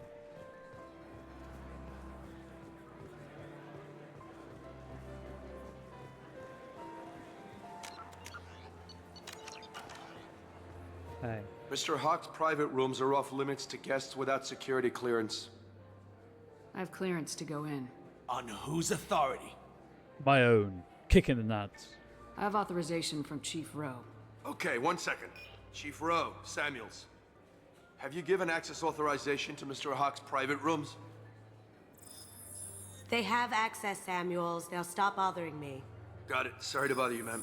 Hey. Mr. Hawk's private rooms are off limits to guests without security clearance. I have clearance to go in. On whose authority? My own. Kick in the nuts. I have authorization from Chief Rowe. Okay, 1 second. Chief Rowe, Samuels. Have you given access authorization to Mr. Hawk's private rooms? They have access, Samuels. They'll stop bothering me. Got it. Sorry to bother you, ma'am.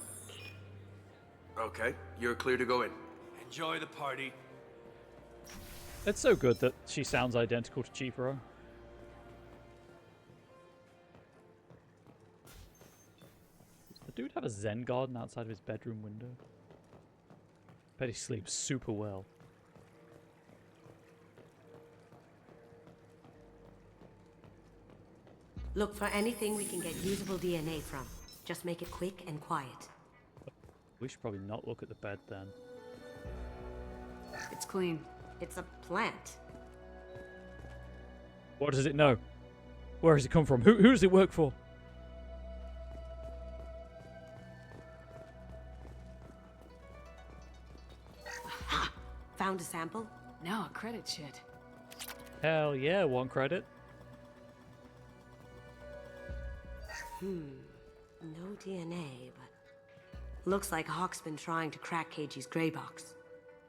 Okay, you're clear to go in. Enjoy the party. It's so good that she sounds identical to Chief Rowe. Does the dude have a Zen garden outside of his bedroom window? Bet he sleeps super well. Look for anything we can get usable DNA from. Just make it quick and quiet. We should probably not look at the bed then. It's clean. It's a plant. What does it know? Where does it come from? Who does it work for? Ha! Found a sample? Now a credit shit. Hell yeah, 1 credit. No DNA, but... looks like Hawk's been trying to crack KG's gray box.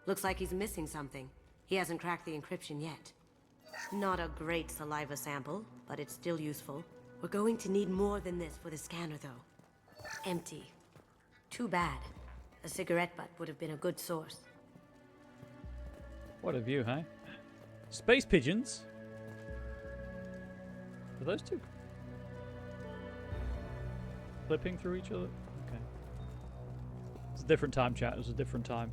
Looks like he's missing something. He hasn't cracked the encryption yet. Not a great saliva sample, but it's still useful. We're going to need more than this for the scanner, though. Empty. Too bad. A cigarette butt would have been a good source. What a view, hey? Space pigeons? Are those two flipping through each other? Okay. It's a different time, chat. It was a different time.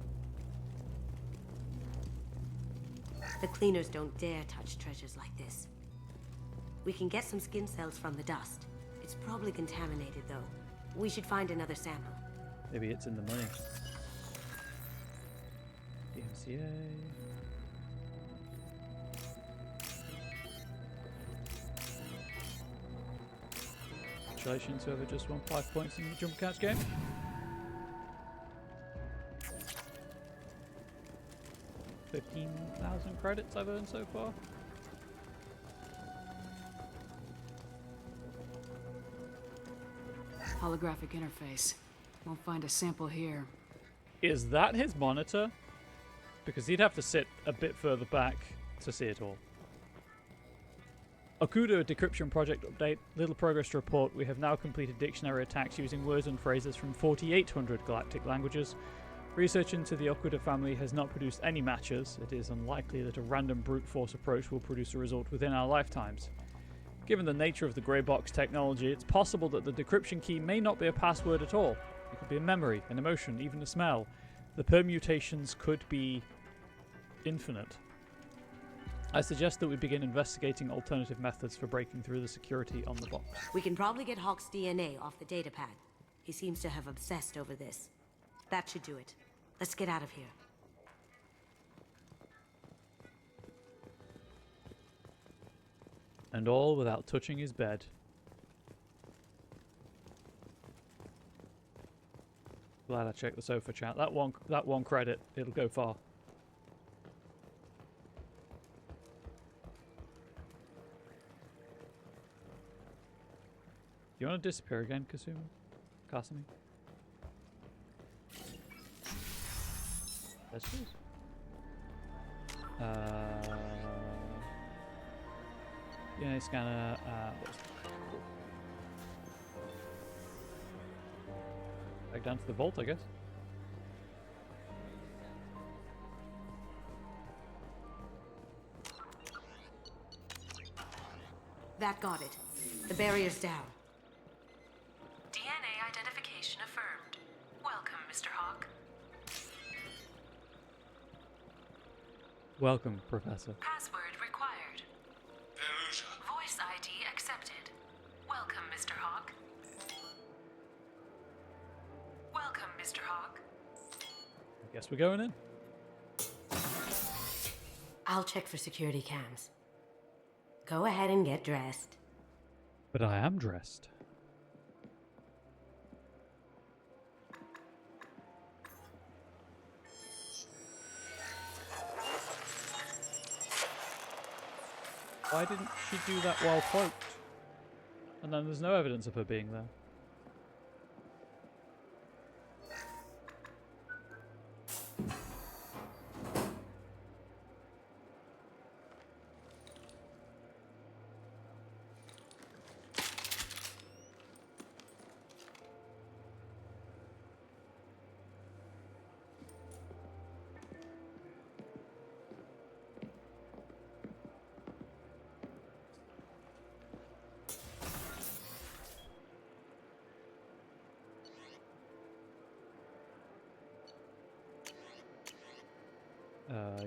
The cleaners don't dare touch treasures like this. We can get some skin cells from the dust. It's probably contaminated, though. We should find another sample. Maybe it's in the money. DMCA. Congratulations, whoever just won 5 points in the jump catch game. $15,000 credits I've earned so far. Holographic interface. Won't find a sample here. Is that his monitor? Because he'd have to sit a bit further back to see it all. Okuda decryption project update. Little progress to report. We have now completed dictionary attacks using words and phrases from 4,800 galactic languages. Research into the Okuda family has not produced any matches. It is unlikely that a random brute force approach will produce a result within our lifetimes. Given the nature of the grey box technology, it's possible that the decryption key may not be a password at all. It could be a memory, an emotion, even a smell. The permutations could be infinite. I suggest that we begin investigating alternative methods for breaking through the security on the box. We can probably get Hawk's DNA off the datapad. He seems to have obsessed over this. That should do it. Let's get out of here. And all without touching his bed. Glad I checked the sofa chat. That one credit, it'll go far. You want to disappear again, Kasumi? Let's choose. DNA scanner. What's back down to the vault, I guess. That got it. The barrier's down. DNA identification affirmed. Welcome, Mr. Hawk. Welcome, Professor. Password required. Voice ID accepted. Welcome, Mr. Hawk. Welcome, Mr. Hawk. I guess we're going in. I'll check for security cams. Go ahead and get dressed. But I am dressed. Why didn't she do that while cloaked? And then there's no evidence of her being there.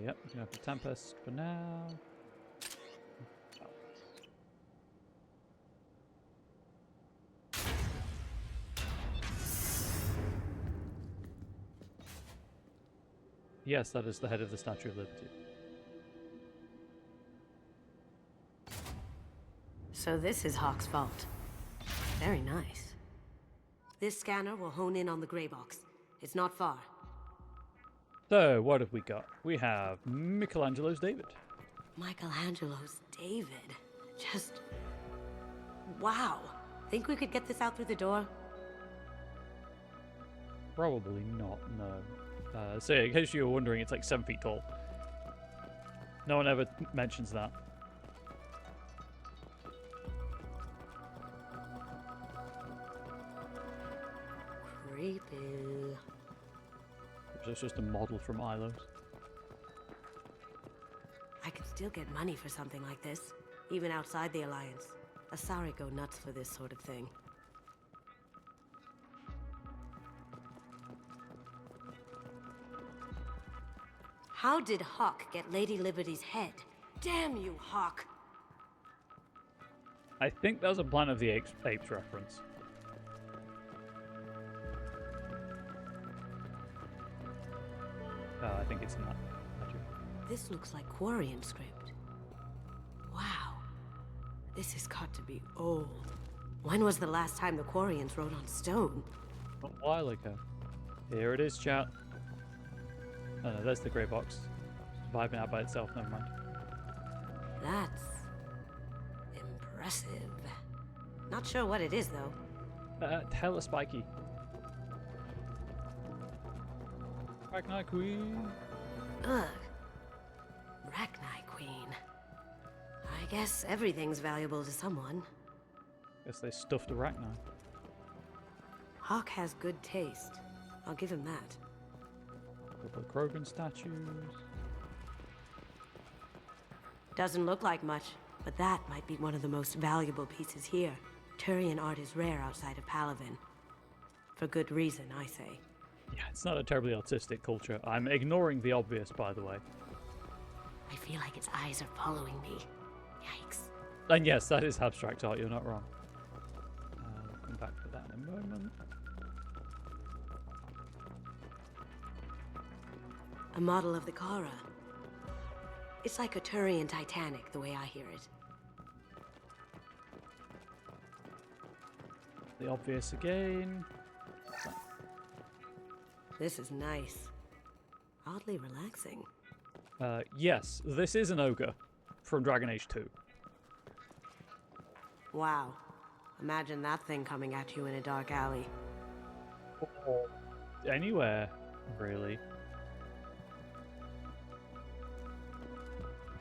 Yep, we can have the Tempest for now. Yes, that is the head of the Statue of Liberty. So this is Hawk's vault. Very nice. This scanner will hone in on the gray box. It's not far. So, what have we got? We have Michelangelo's David. Michelangelo's David. Just... wow. Think we could get this out through the door? Probably not, no. So, in case you were wondering, it's like 7 feet tall. No one ever mentions that. Creepy. It's just a model from Ilos. I could still get money for something like this, even outside the Alliance. Asari go nuts for this sort of thing. How did Hawk get Lady Liberty's head? Damn you, Hawk! I think that was a Planet of the Apes reference. I think it's in that. This looks like Quarian script. Wow. This has got to be old. When was the last time the Quarians wrote on stone? A while ago. Here it is, chat. Oh no, there's the grey box. Vibing out by itself, never mind. That's... impressive. Not sure what it is, though. Hella spiky. Ragnar Queen. Ugh. Ragnar Queen. I guess everything's valuable to someone. Guess they stuffed a Ragnar. Hawk has good taste. I'll give him that. A couple of Krogan statues. Doesn't look like much, but that might be one of the most valuable pieces here. Turian art is rare outside of Palaven. For good reason, I say. Yeah, it's not a terribly artistic culture. I'm ignoring the obvious, by the way. I feel like its eyes are following me. Yikes. And yes, that is abstract art, you're not wrong. We'll come back to that in a moment. A model of the Kara. It's like a Turian Titanic, the way I hear it. The obvious again. This is nice. Oddly relaxing. Yes, this is an ogre from Dragon Age 2. Wow. Imagine that thing coming at you in a dark alley. Or anywhere, really.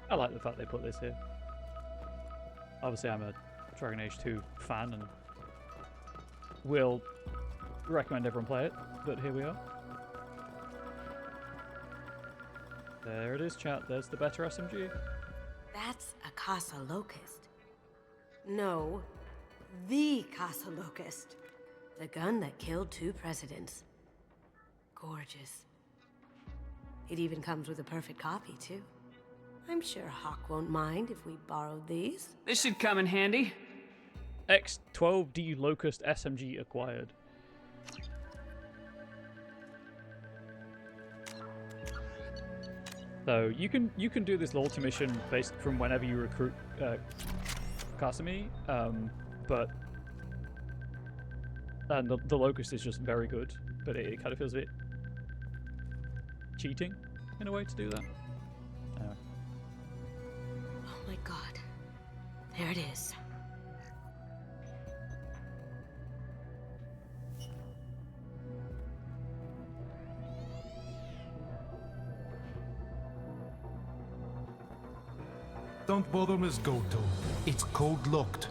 I like the fact they put this here. Obviously, I'm a Dragon Age 2 fan and will recommend everyone play it, but here we are. There it is, chat. There's the better SMG. That's a Casa Locust. No, the Casa Locust. The gun that killed 2 presidents. Gorgeous. It even comes with a perfect copy, too. I'm sure Hawk won't mind if we borrowed these. This should come in handy. X12D Locust SMG acquired. So you can do this loyalty mission based from whenever you recruit Kasumi, but and the Locust is just very good, but it kind of feels a bit cheating in a way to do that. Oh my god. There it is. Don't bother, Miss Goto. It's code locked.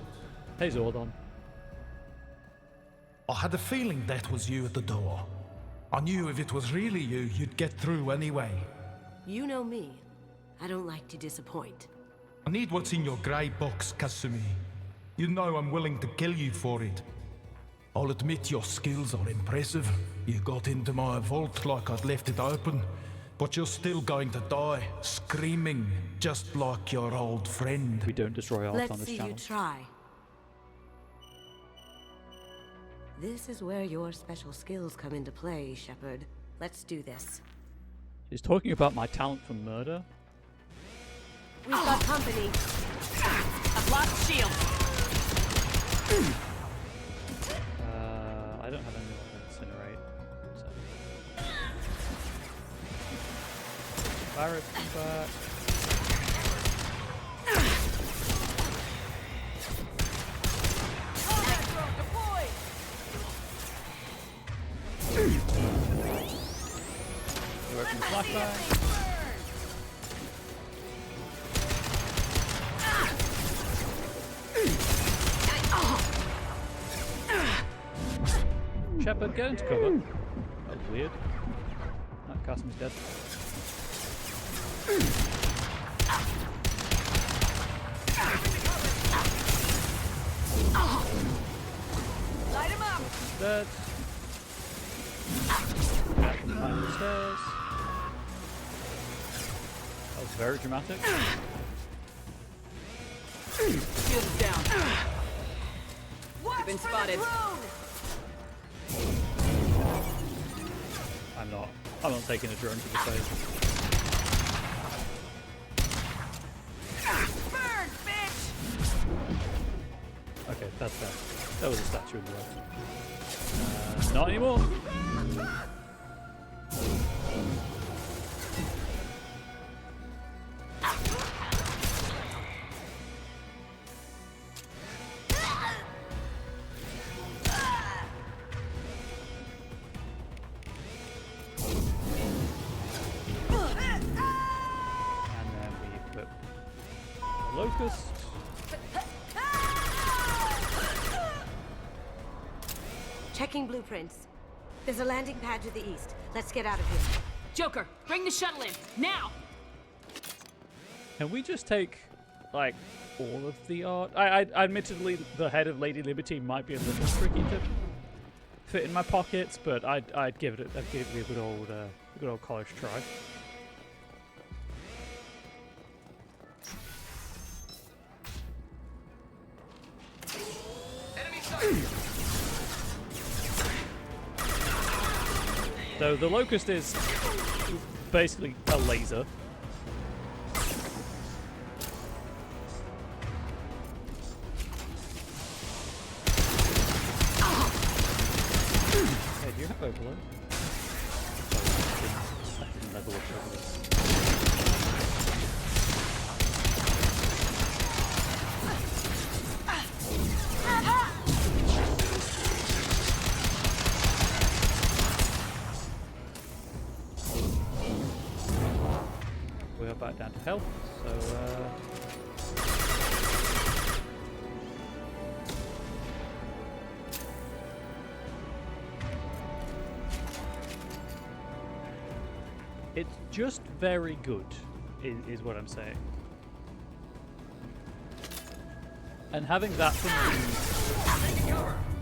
Hey, Zordon. I had a feeling that was you at the door. I knew if it was really you, you'd get through anyway. You know me. I don't like to disappoint. I need what's in your grey box, Kasumi. You know I'm willing to kill you for it. I'll admit your skills are impressive. You got into my vault like I'd left it open. But you're still going to die, screaming, just like your old friend. We don't destroy art on this channel. Let's see you try. This is where your special skills come into play, Shepard. Let's do this. She's talking about my talent for murder. We've got company. I've lost shield. I don't have any incinerate. So. Barrett's back. Working flashbang. Shepard, get into cover. That was weird. That Casumi's dead. Light him up. Dead. Back from behind the stairs. That was very dramatic. Shield is down. You've been spotted. I'm not taking a drone to the stage. Burn, bitch! Okay, that's that. That was a statue in the way. Not anymore. Locust. Checking blueprints. There's a landing pad to the east. Let's get out of here. Joker, bring the shuttle in, now! Can we just take, like, all of the art? I admittedly, the head of Lady Liberty might be a little tricky to fit in my pockets, but I'd give it a good old college try. So the Locust is basically a laser. Hey, do you have overload? can level up over this. We are back down to health, so it's just very good, is what I'm saying. And having that from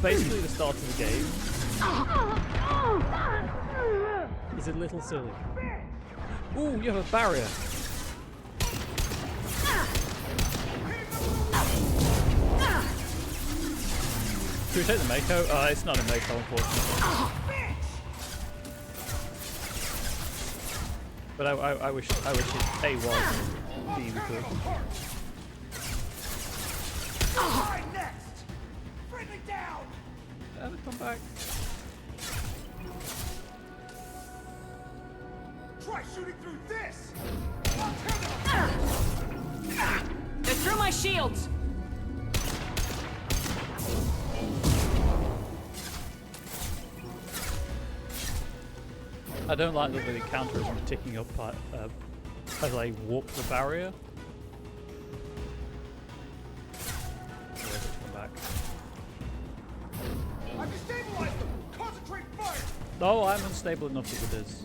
basically the start of the game is a little silly. Ooh, you have a barrier. Should we take the Mako? It's not a Mako, unfortunately. But I wish it A was, B we could. Next! Friendly down! Come back. Try shooting through this! They're through my shields! I don't like that the counter isn't ticking up as I warp the barrier. Come back. I've destabilized them! Concentrate fire! No, I'm unstable enough as it is.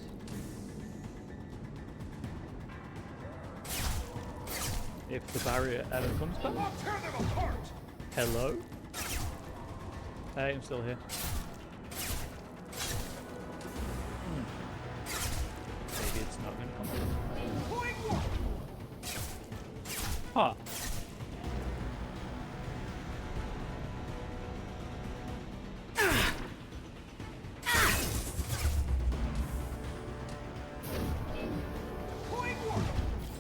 If the barrier ever comes back. I'll tear them apart! Hello? Hey, I'm still here. Maybe it's not going to come back. Huh.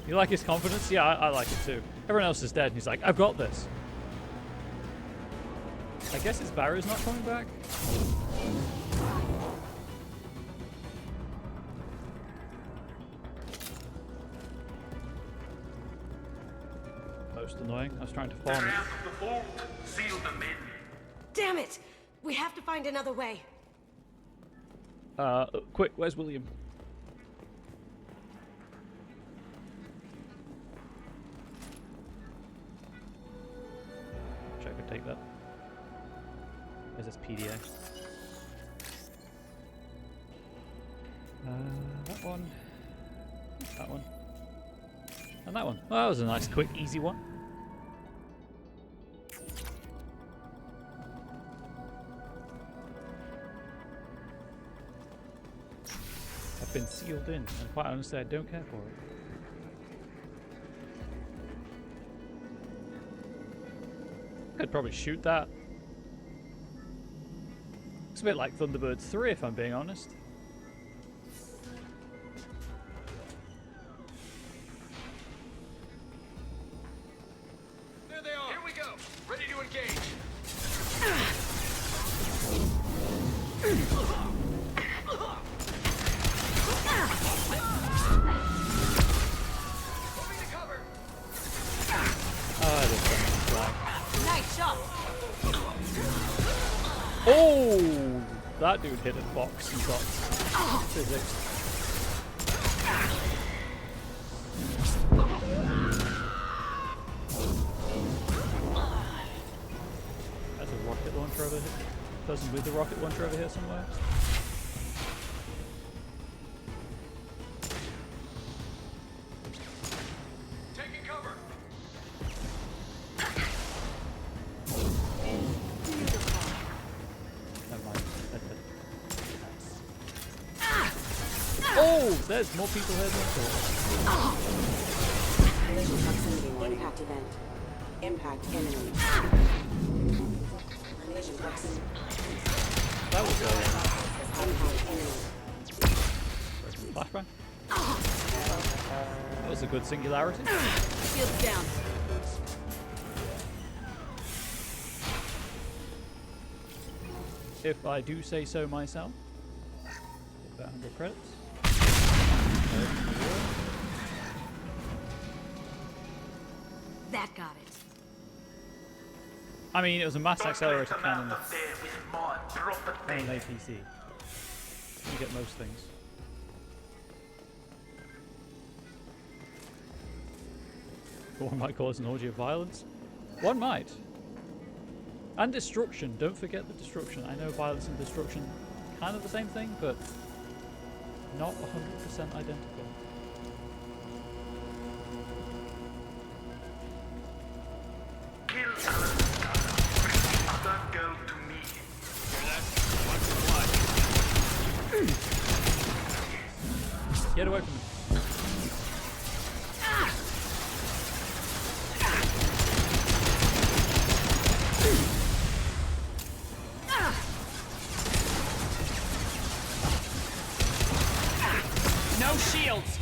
You like his confidence? Yeah, I like it too. Everyone else is dead and he's like, I've got this. I guess his barrier's not coming back. Most annoying. I was trying to farm it. Seal them in. Damn it! We have to find another way. Quick, where's William? Wish I could take that. Where's this PDA? That one. That one. And that one. Well, that was a nice, quick, easy one. I've been sealed in, and quite honestly, I don't care for it. Could probably shoot that. It's a bit like Thunderbird 3, if I'm being honest. There they are! Here we go! Ready to engage! Moving to cover! Nice shot! Oh! That dude hit a box and got physics. There's a rocket launcher over here. Person with the rocket launcher over here somewhere. Taking cover! Never mind. Oh! There's more people here than I thought. Collision proximity impact event. Impact imminent. Collision proximity. That was Impact imminent. flashbang. That was a good singularity. Shields down. If I do say so myself. About 100 credits. That got it. I mean, it was a mass accelerator cannon and an APC. You get most things. One might call this an orgy of violence. One might. And destruction. Don't forget the destruction. I know violence and destruction kind of the same thing, but not 100% identical. Kill that girl to me. Get away from me. No shields.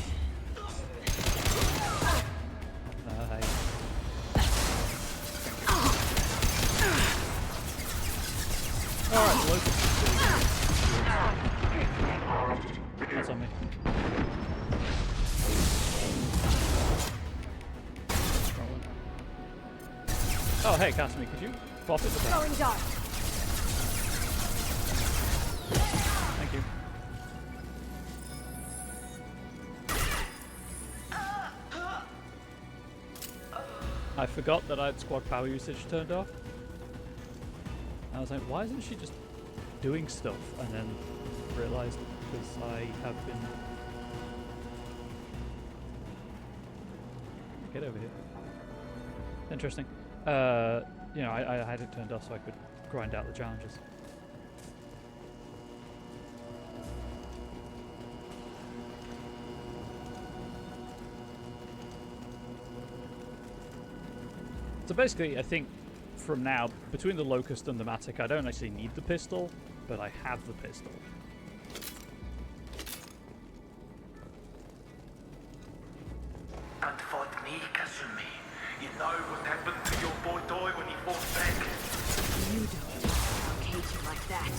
Alright, Locust. That's on me. Oh, hey, Casimir, could you pop it to that? Going dark. Thank you. I forgot that I had squad power usage turned off. I was like, why isn't she just doing stuff? And then realized because I have been... Get over here. Interesting. You know, I had it turned off so I could grind out the challenges. So basically, I think from now, between the Locust and the Matic, I don't actually need the pistol, but I have the pistol. And fought me, Kasumi. You know what happened to your boy Toy when he fought back? You don't I'll cage you like that.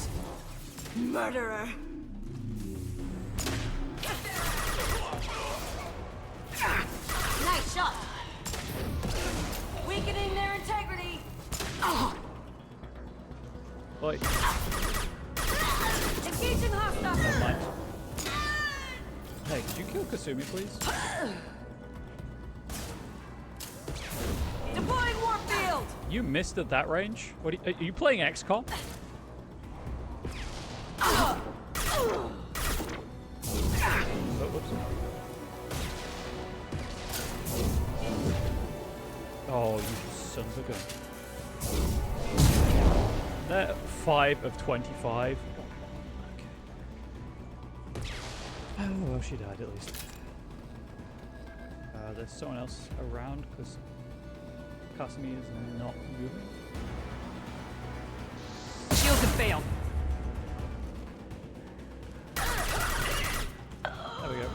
Murderer! Nice shot. Weakening their integrity. Oi. Engaging hostile. Never mind. Hey, could you kill Kasumi, please? Deploying warfield. You missed at that range? What are you playing XCOM? Oh, whoops. Oh, you son of a gun. They're 5 of 25. Okay. Oh, well, she died at least. There's someone else around because Kasumi is not moving. Shields have failed. There we go.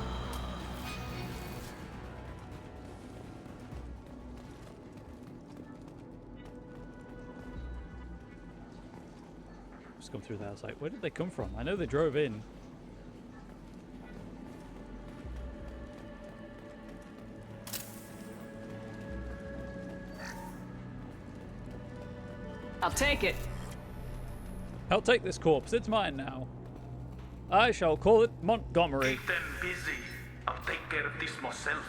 Just come through there. I was like, where did they come from? I know they drove in. I'll take it. I'll take this corpse. It's mine now. I shall call it Montgomery. Keep them busy. I'll take care of this myself.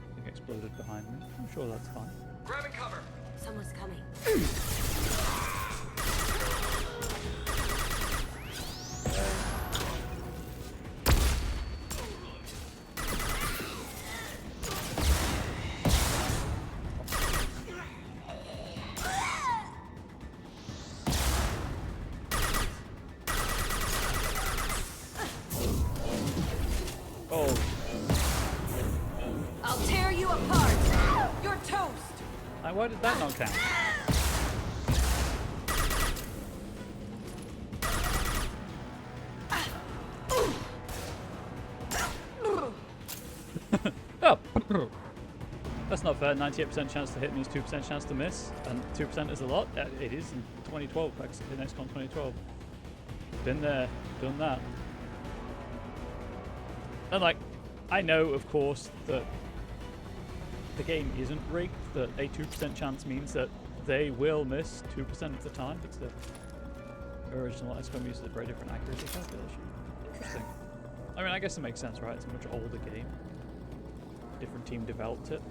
I think exploded behind me. I'm sure that's fine. Grabbing cover. Someone's coming. Oh. I'll tear you apart. You're toast. Why did that not count? Oh. That's not not fair. 98% chance to hit means 2% chance to miss, and 2% is a lot. It is in 2012, in XCOM 2012. Been there, done that. And like, I know, of course, that the game isn't rigged, that a 2% chance means that they will miss 2% of the time, because the original XCOM uses a very different accuracy calculation. Interesting. I mean, I guess it makes sense, right? It's a much older game. Different team developed it.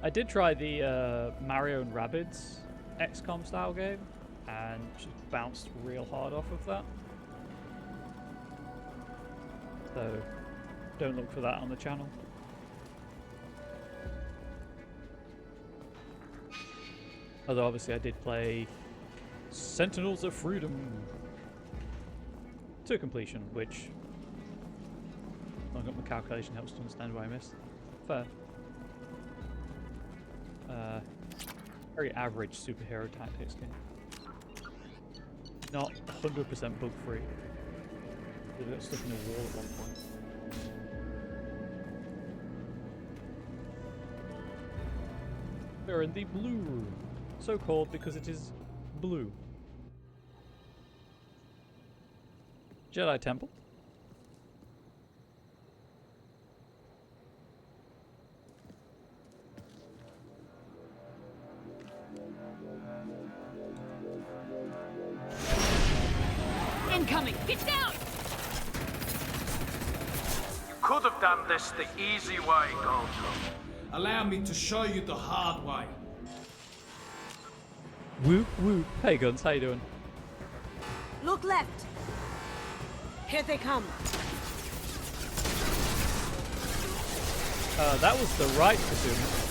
I did try the Mario and Rabbids XCOM style game and just bounced real hard off of that. So don't look for that on the channel. Although obviously I did play Sentinels of Freedom to completion, which looking up my calculation helps to understand why I missed. Fair. Very average superhero tactics game. Not 100% bug free. They got stuck in a wall at one point. We're in the blue room. So called because it is blue. Jedi Temple. Incoming! Get down! You could have done this the easy way, Gold. Allow me to show you the hard way. Whoop whoop. Hey Guns, how you doing? Look left. Here they come. That was the right, presumably.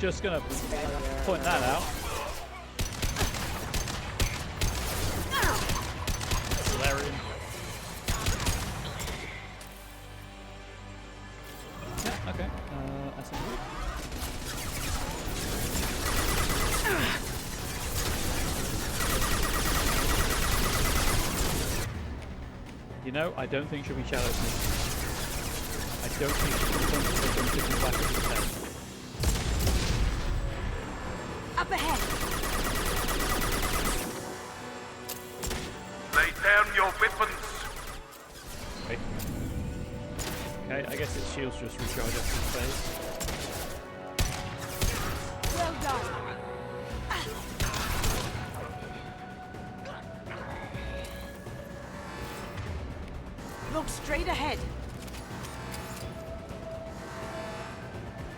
Just gonna point that out. Valerian. Yeah, okay. SMG. You know, I don't think she'll be Shadow Sneak. I don't think she'll be in the back of his head. Up ahead. Lay down your weapons. Wait. Okay, I guess its shields just recharge after its phase. Well done. Look straight ahead.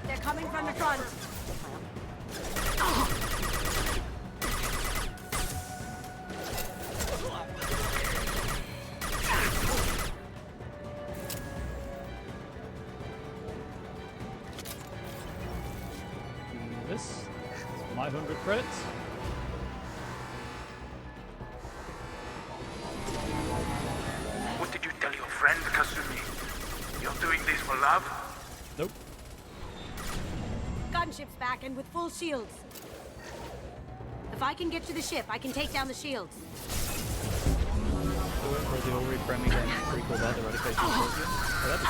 They're coming from the front. This is my 100 credits. What did you tell your friend, Kasumi? You're doing this for love? Nope. Gunship's back and with full shields. If I can get to the ship, I can take down the shields. Or the already friendly game prequel that eradication of oh, that'd be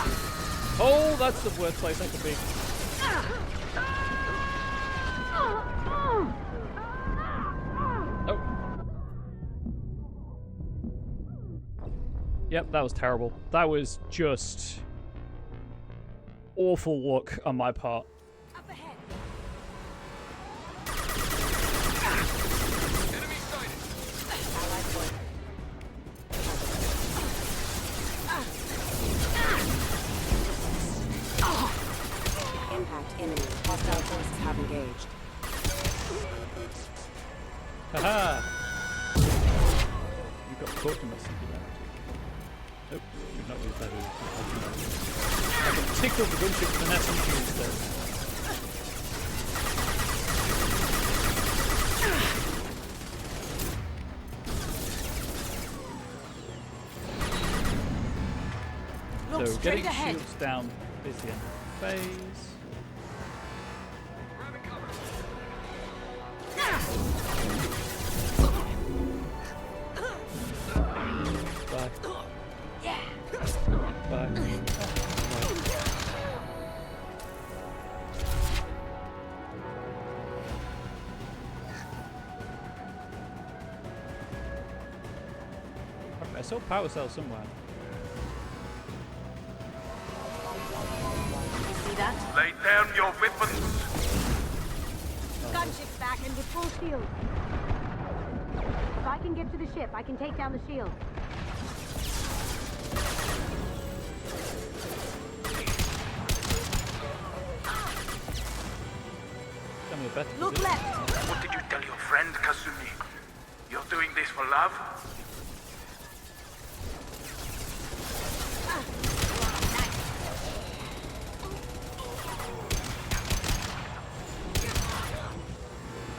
cool. Oh, that's the worst place I could be. Oh. Yep, that was terrible. That was just awful luck on my part. Up ahead. Enemy sighted. Impact enemy. Hostile forces have engaged. Haha! You got caught in my singularity. Nope, should not use that. I can tickle the gunship with an SMG instead. So straight getting ahead. shields down is the end of the phase. Bye. Bye. I saw power cells somewhere. See that? Lay down your weapons. Gunship's back and with full shield. If I can get to the ship, I can take down the shield. Tell me a better Look position. left. What did you tell your friend, Kasumi? You're doing this for love?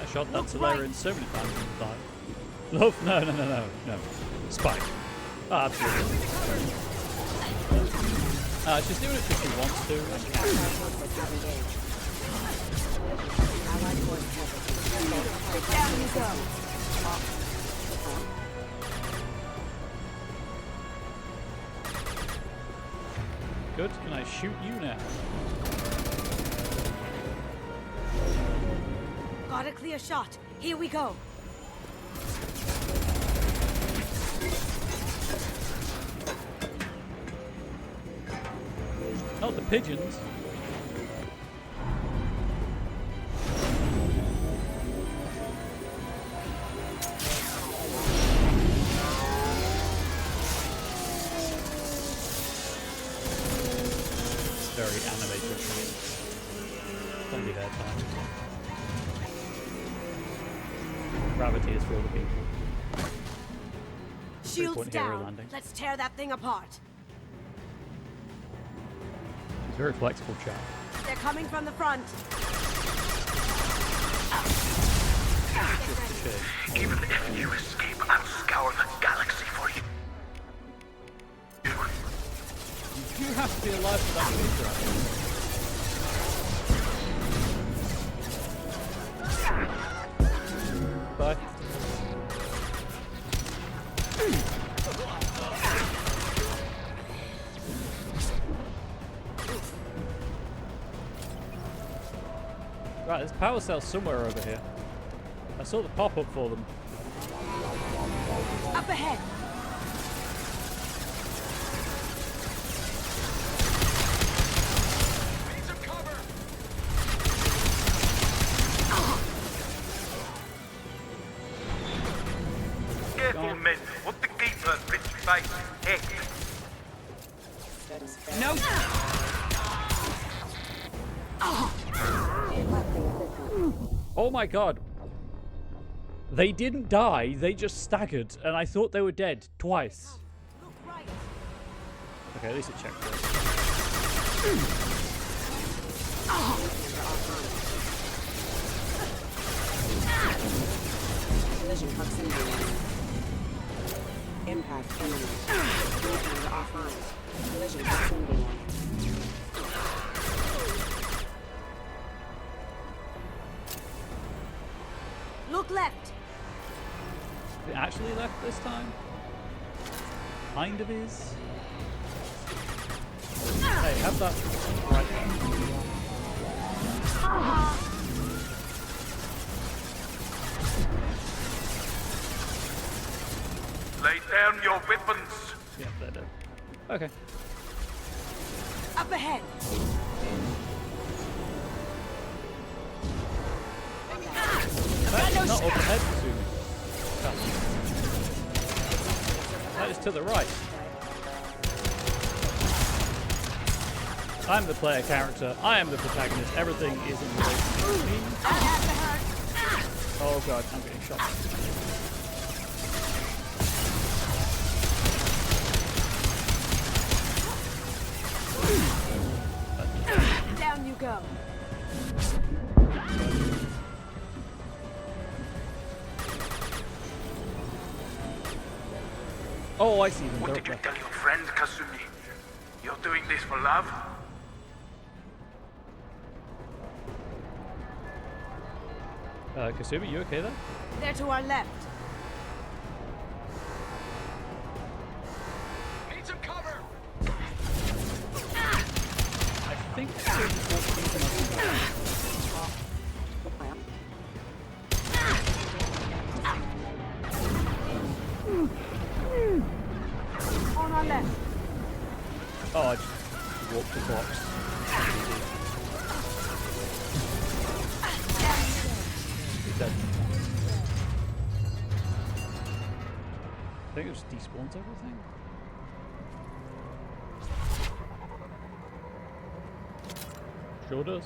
I shot that Solarian so many times in the time. Love? No. Spike. Oh, absolutely. She's doing it because she wants to and can. Down you go. Good. Can I shoot you now? Got a clear shot. Here we go. Oh, the pigeons. Very animated. Zombie hair time. Gravity is for all the people. Shields Three-point hero down. landing. Let's tear that thing apart. It's very flexible, chat. They're coming from the front. Just a shame. Even if you escape, I'll scour the galaxy for you. You have to be alive for that feature. Bye. Right, there's power cells somewhere over here. I saw the pop-up for them. Up ahead. Careful, men. What the keeper bits face head. No. Oh my god. They didn't die, they just staggered, and I thought they were dead twice. Okay, at least it checked first. Collision proximity warning. Impact imminent. Commander offline. Collision proximity warning. Look left. It actually left this time? Kind of is. Hey, have that right there. Lay down your weapons. Yeah, they're dead. Okay. Up ahead. That's not up ahead, Kasumi. That is to the right. I'm the player character. I am the protagonist. Everything is in relation to me. Oh god, I'm getting shot. Down you go. Oh, I see them. What They're did you up tell your friend, Kasumi? You're doing this for love? Kasumi, you okay there? They're to our left. Need some cover! I think On our left. Oh, I just walked the box. He's dead. I think it just despawns everything. Sure does.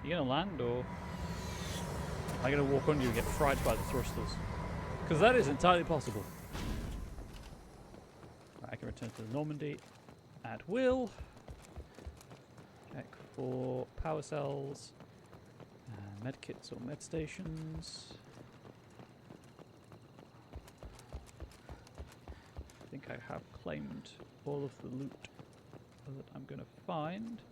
You gonna land, or am I gonna walk on you and get fried by the thrusters? Because that is entirely possible. Right, I can return to the Normandy at will. Check for power cells, medkits or med stations. I think I have claimed all of the loot that I'm gonna find.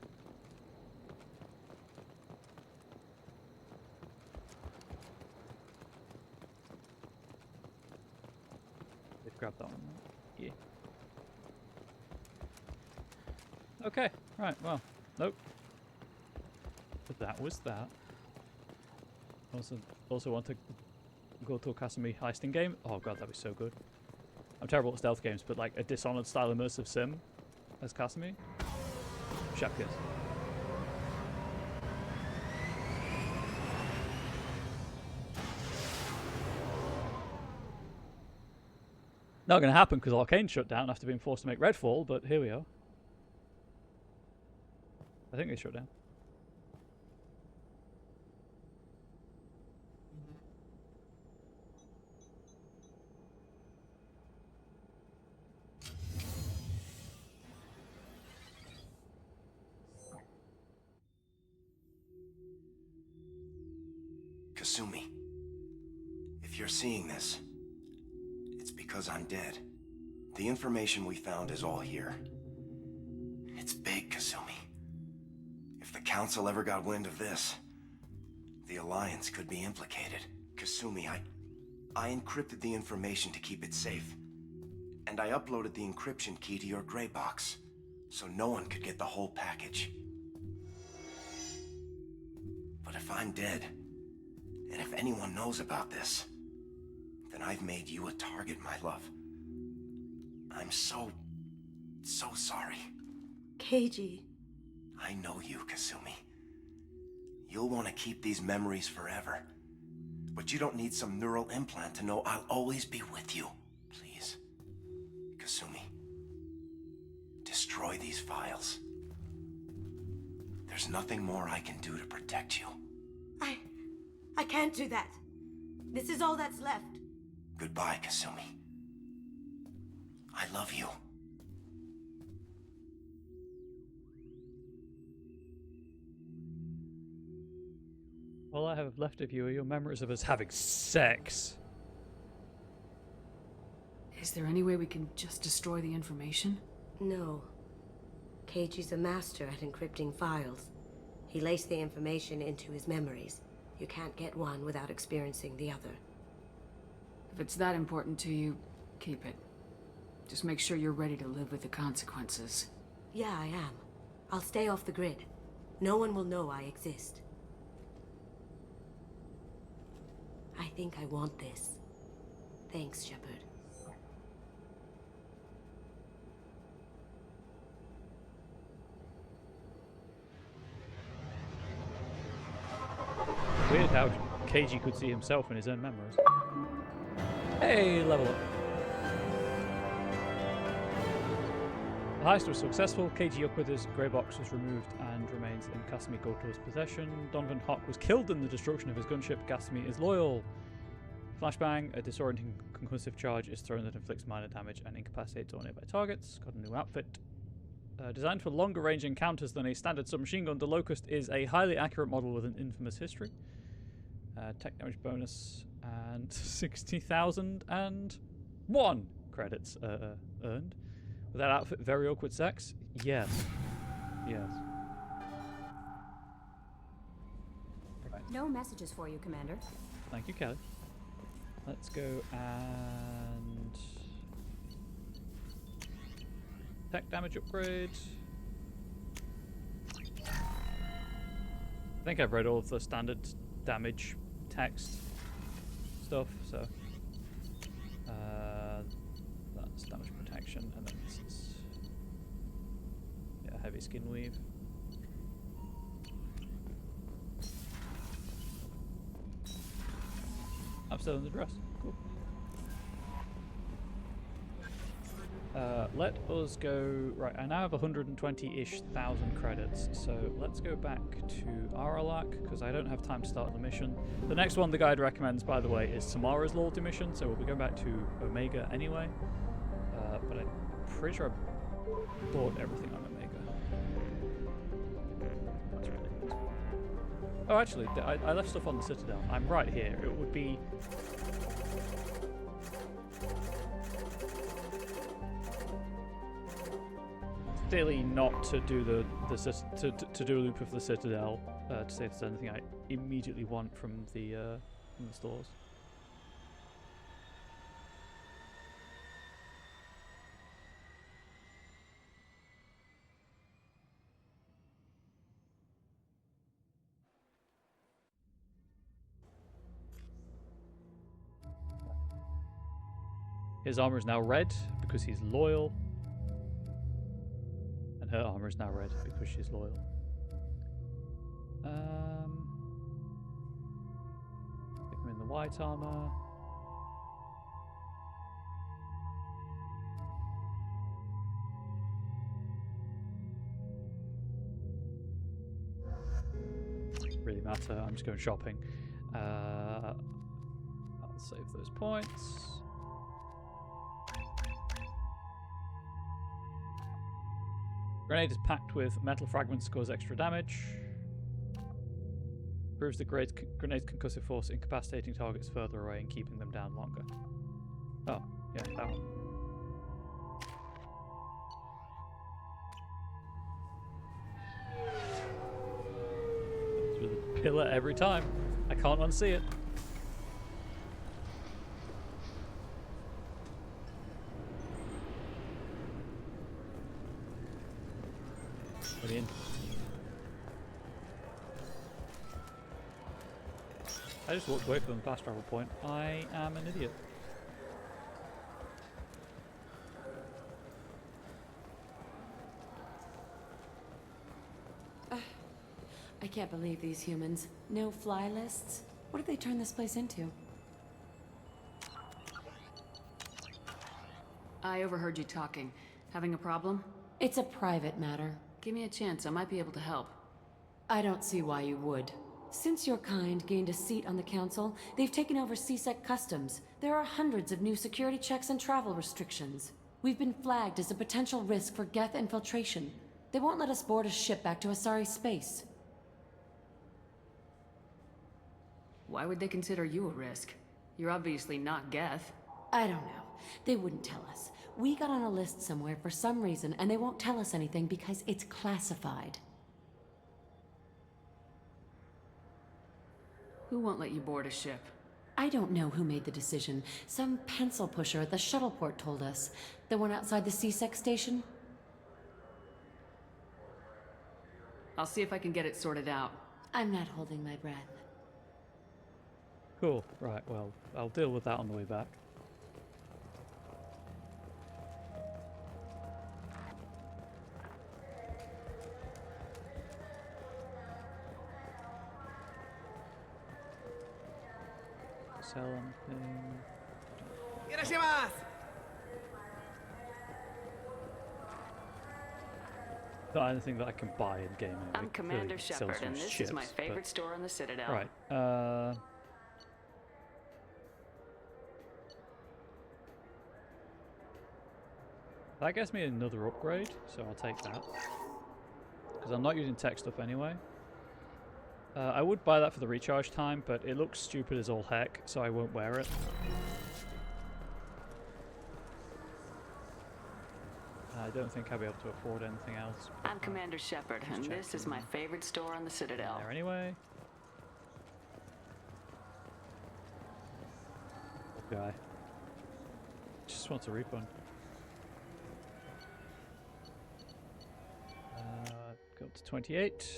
Grab that one. Yeah. Okay. Right. Well. Nope. But that was that. Also want to go to a Kasumi heisting game. Oh god, that'd be so good. I'm terrible at stealth games, but like a Dishonored style immersive sim as Kasumi. Chef kiss. Not going to happen because Arcane shut down after being forced to make Redfall, but here we are. I think they shut down. Kasumi, if you're seeing this, it's because I'm dead. The information we found is all here. It's big, Kasumi. If the Council ever got wind of this, the Alliance could be implicated. Kasumi, I encrypted the information to keep it safe. And I uploaded the encryption key to your gray box, so no one could get the whole package. But if I'm dead, and if anyone knows about this, then I've made you a target, my love. I'm so sorry. Keiji. I know you, Kasumi. You'll want to keep these memories forever. But you don't need some neural implant to know I'll always be with you. Please, Kasumi, destroy these files. There's nothing more I can do to protect you. I can't do that. This is all that's left. Goodbye, Kasumi. I love you. All I have left of you are your memories of us having sex. Is there any way we can just destroy the information? No. Keiji's a master at encrypting files. He laced the information into his memories. You can't get one without experiencing the other. If it's that important to you, keep it. Just make sure you're ready to live with the consequences. Yeah, I am. I'll stay off the grid. No one will know I exist. I think I want this. Thanks, Shepard. Weird how Keiji could see himself in his own memories. Hey, level up. The heist was successful. Keiji Yokoda's grey box was removed and remains in Kasumi Goto's possession. Donovan Hawk was killed in the destruction of his gunship. Kasumi is loyal. Flashbang, a disorienting concussive charge is thrown that inflicts minor damage and incapacitates all nearby targets. Got a new outfit. Designed for longer range encounters than a standard submachine gun, the Locust is a highly accurate model with an infamous history. Tech damage bonus and 60,001 credits earned. With that outfit, very awkward sex? Yes. Yes. Right. No messages for you, Commander. Thank you, Kelly. Let's go and... Tech damage upgrade. I think I've read all of the standard damage text stuff, so... that's damage protection, and then this is... yeah, heavy skin weave. I'm still in the dress. Cool. Let us go... Right, I now have 120-ish thousand credits, so let's go back to Aralak, because I don't have time to start the mission. The next one the guide recommends, by the way, is Tamara's loyalty mission, so we'll be going back to Omega anyway. But I'm pretty sure I bought everything on Omega. That's ridiculous. Oh, actually, I left stuff on the Citadel. I'm right here. It would be... silly not to do to do a loop of the Citadel to see if there's anything I immediately want from the stores. His armor is now red because he's loyal. And her armor is now red because she's loyal. Stick him in the white armor. Doesn't really matter, I'm just going shopping. I'll save those points. Grenade is packed with metal fragments to cause extra damage. Proves the grenade's concussive force, incapacitating targets further away and keeping them down longer. Oh, yeah, that one. Through the pillar every time. I can't unsee it. In. I just walked away from the fast travel point. I am an idiot. I can't believe these humans. No fly lists? What have they turned this place into? I overheard you talking. Having a problem? It's a private matter. Give me a chance, I might be able to help. I don't see why you would. Since your kind gained a seat on the council, they've taken over C-Sec customs. There are hundreds of new security checks and travel restrictions. We've been flagged as a potential risk for Geth infiltration. They won't let us board a ship back to Asari space. Why would they consider you a risk? You're obviously not Geth. I don't know. They wouldn't tell us. We got on a list somewhere for some reason, and they won't tell us anything because it's classified. Who won't let you board a ship? I don't know who made the decision. Some pencil pusher at the shuttle port told us. The one outside the C-Sec station? I'll see if I can get it sorted out. I'm not holding my breath. Cool. Right, well, I'll deal with that on the way back. Sell anything. Not anything that I can buy in game. Anyway. I'm Commander Shepard, and this is my favorite store on the Citadel. Right. That gets me another upgrade, so I'll take that. Because I'm not using tech stuff anyway. I would buy that for the recharge time, but it looks stupid as all heck, so I won't wear it. I don't think I'll be able to afford anything else. I'm Commander Shepard, and this is my favorite store on the Citadel. There anyway. Guy. Just wants a refund. Go to 28.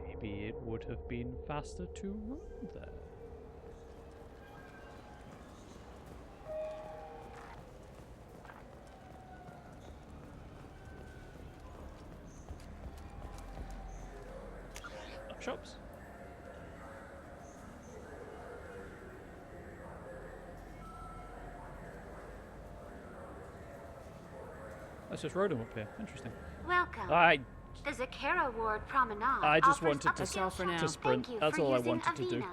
Maybe it would have been faster to run there. Shops. I just rode him up here. Interesting. Welcome. The Zakara Ward Promenade. I just offers wanted to sprint. Thank you That's for all I using wanted to do. Avina.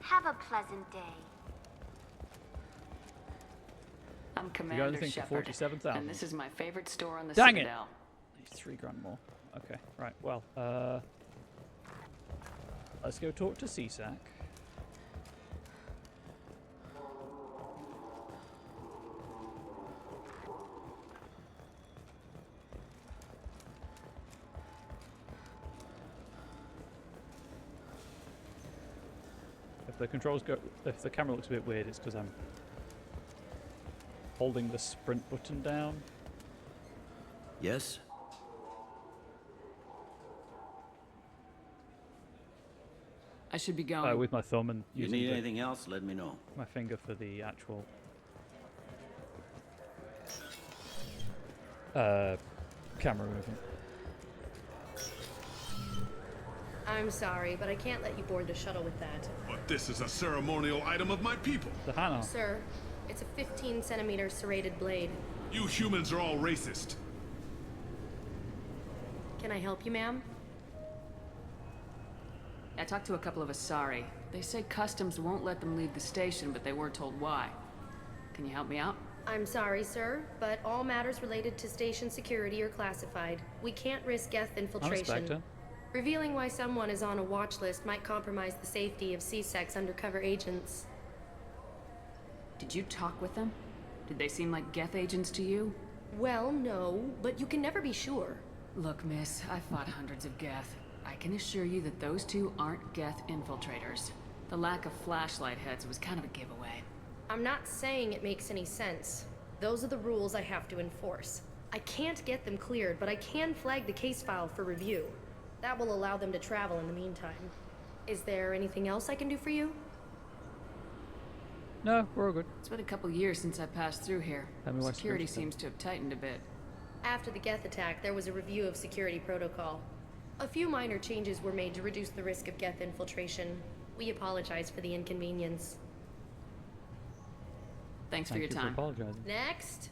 Have a pleasant day. I'm Commander anything for Shepard, 47,000? and this is my favorite store on the Dang Citadel. It! $3 grand more. Okay, right. Well, let's go talk to CSAC. If the camera looks a bit weird, it's because I'm holding the sprint button down. Yes? I should be going. With my thumb and You using need anything else, let me know. my finger for the actual camera movement. I'm sorry, but I can't let you board the shuttle with that. But this is a ceremonial item of my people. The Hana. Sir, it's a 15-centimeter serrated blade. You humans are all racist. Can I help you, ma'am? I talked to a couple of Asari. They say customs won't let them leave the station, but they weren't told why. Can you help me out? I'm sorry, sir, but all matters related to station security are classified. We can't risk Geth infiltration. Revealing why someone is on a watch list might compromise the safety of CSEC's undercover agents. Did you talk with them? Did they seem like Geth agents to you? Well, no, but you can never be sure. Look, miss, I fought hundreds of Geth. I can assure you that those two aren't Geth infiltrators. The lack of flashlight heads was kind of a giveaway. I'm not saying it makes any sense. Those are the rules I have to enforce. I can't get them cleared, but I can flag the case file for review. That will allow them to travel in the meantime. Is there anything else I can do for you? No, we're all good. It's been a couple years since I passed through here. Security seems to have tightened a bit. After the Geth attack, there was a review of security protocol. A few minor changes were made to reduce the risk of Geth infiltration. We apologize for the inconvenience. Thanks for your time. For apologizing. Next.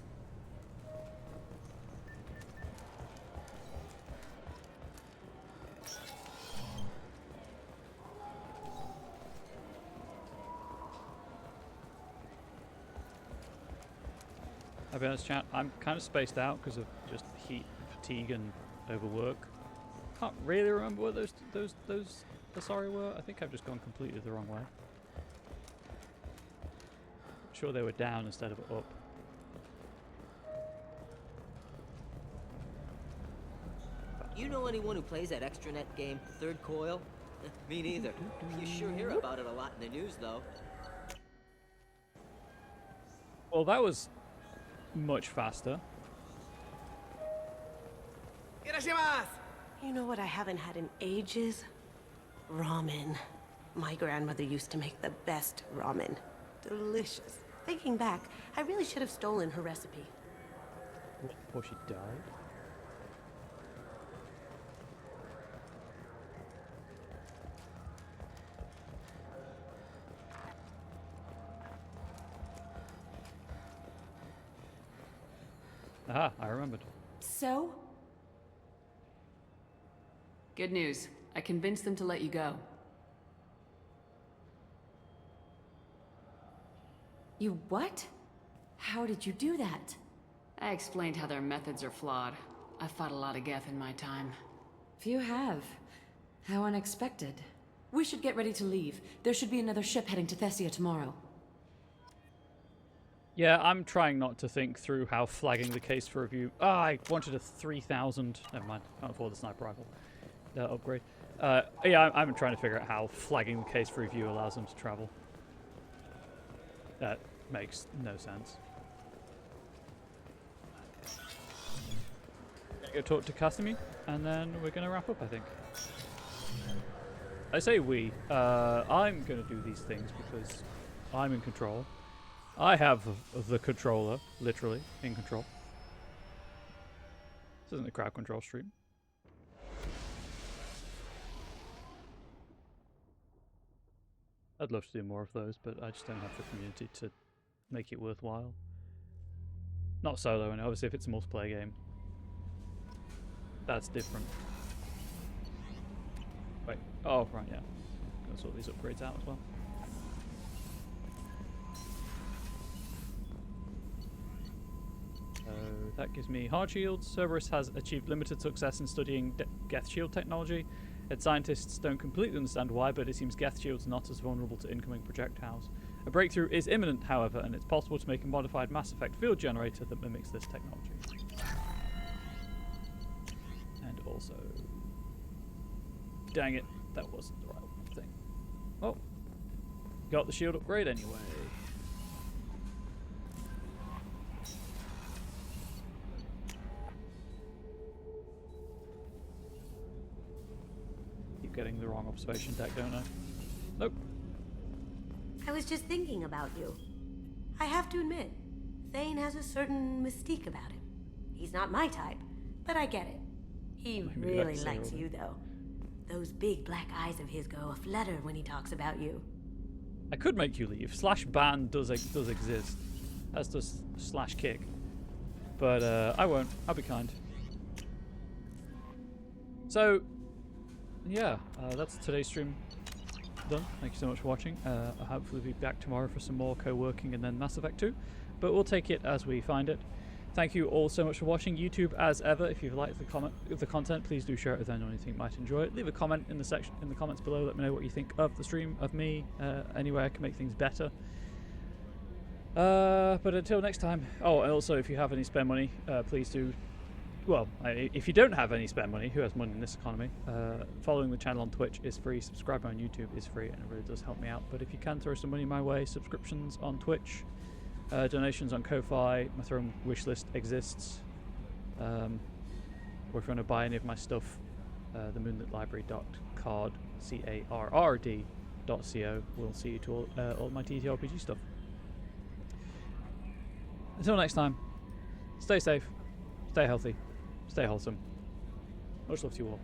I'll be honest, chat. I'm kind of spaced out because of just heat, fatigue, and overwork. Can't really remember what those Asari were. I think I've just gone completely the wrong way. Sure, they were down instead of up. You know anyone who plays that extranet game, Third Coil? Me neither. You sure hear about it a lot in the news, though. Well, that was much faster. You know what I haven't had in ages? Ramen. My grandmother used to make the best ramen. Delicious. Thinking back, I really should have stolen her recipe. Before she died? Aha, I remembered. So? Good news. I convinced them to let you go. You what? How did you do that? I explained how their methods are flawed. I've fought a lot of Geth in my time. Few have. How unexpected. We should get ready to leave. There should be another ship heading to Thessia tomorrow. Yeah, I'm trying not to think through how flagging the case for review... Ah, I wanted a 3,000... Never mind, can't afford the sniper rifle. Upgrade. Yeah, I'm trying to figure out how flagging the case for review allows them to travel. That makes no sense. Go talk to Casimir, and then we're going to wrap up, I think. I say we. I'm going to do these things because I'm in control. I have the controller, literally, in control. This isn't a crowd control stream. I'd love to do more of those, but I just don't have the community to make it worthwhile. Not solo, and obviously if it's a multiplayer game, that's different. Wait, oh right, yeah. Gonna sort these upgrades out as well. So that gives me hard shields. Cerberus has achieved limited success in studying Geth shield technology. Its scientists don't completely understand why, but it seems Geth shields are not as vulnerable to incoming projectiles. A breakthrough is imminent, however, and it's possible to make a modified Mass Effect field generator that mimics this technology. And also... Dang it, that wasn't the right thing. Oh, got the shield upgrade anyway. Getting the wrong observation deck, don't I? Nope. I was just thinking about you. I have to admit, Thane has a certain mystique about him. He's not my type, but I get it. He really likes you, though. Those big black eyes of his go aflutter when he talks about you. I could make you leave. /ban does exist, as does /kick. But I won't. I'll be kind. So, yeah, that's today's stream done. Thank you so much for watching. I'll hopefully be back tomorrow for some more co-working and then Mass Effect 2, but we'll take it as we find it. Thank you all so much for watching. YouTube, as ever, if you've liked the content, please do share it with anyone you think might enjoy it. Leave a comment in the comments below. Let me know what you think of the stream, of me, any way I can make things better. But until next time. Oh, and also if you have any spare money, please do. Well, if you don't have any spare money, who has money in this economy? Following the channel on Twitch is free. Subscribing on YouTube is free, and it really does help me out. But if you can throw some money my way, subscriptions on Twitch, donations on Ko-Fi, my Throne wishlist exists. Or if you want to buy any of my stuff, the moonlitlibrary.card, CARRD.co, will see you to all my TTRPG stuff. Until next time, stay safe, stay healthy, stay wholesome. Much love to you all.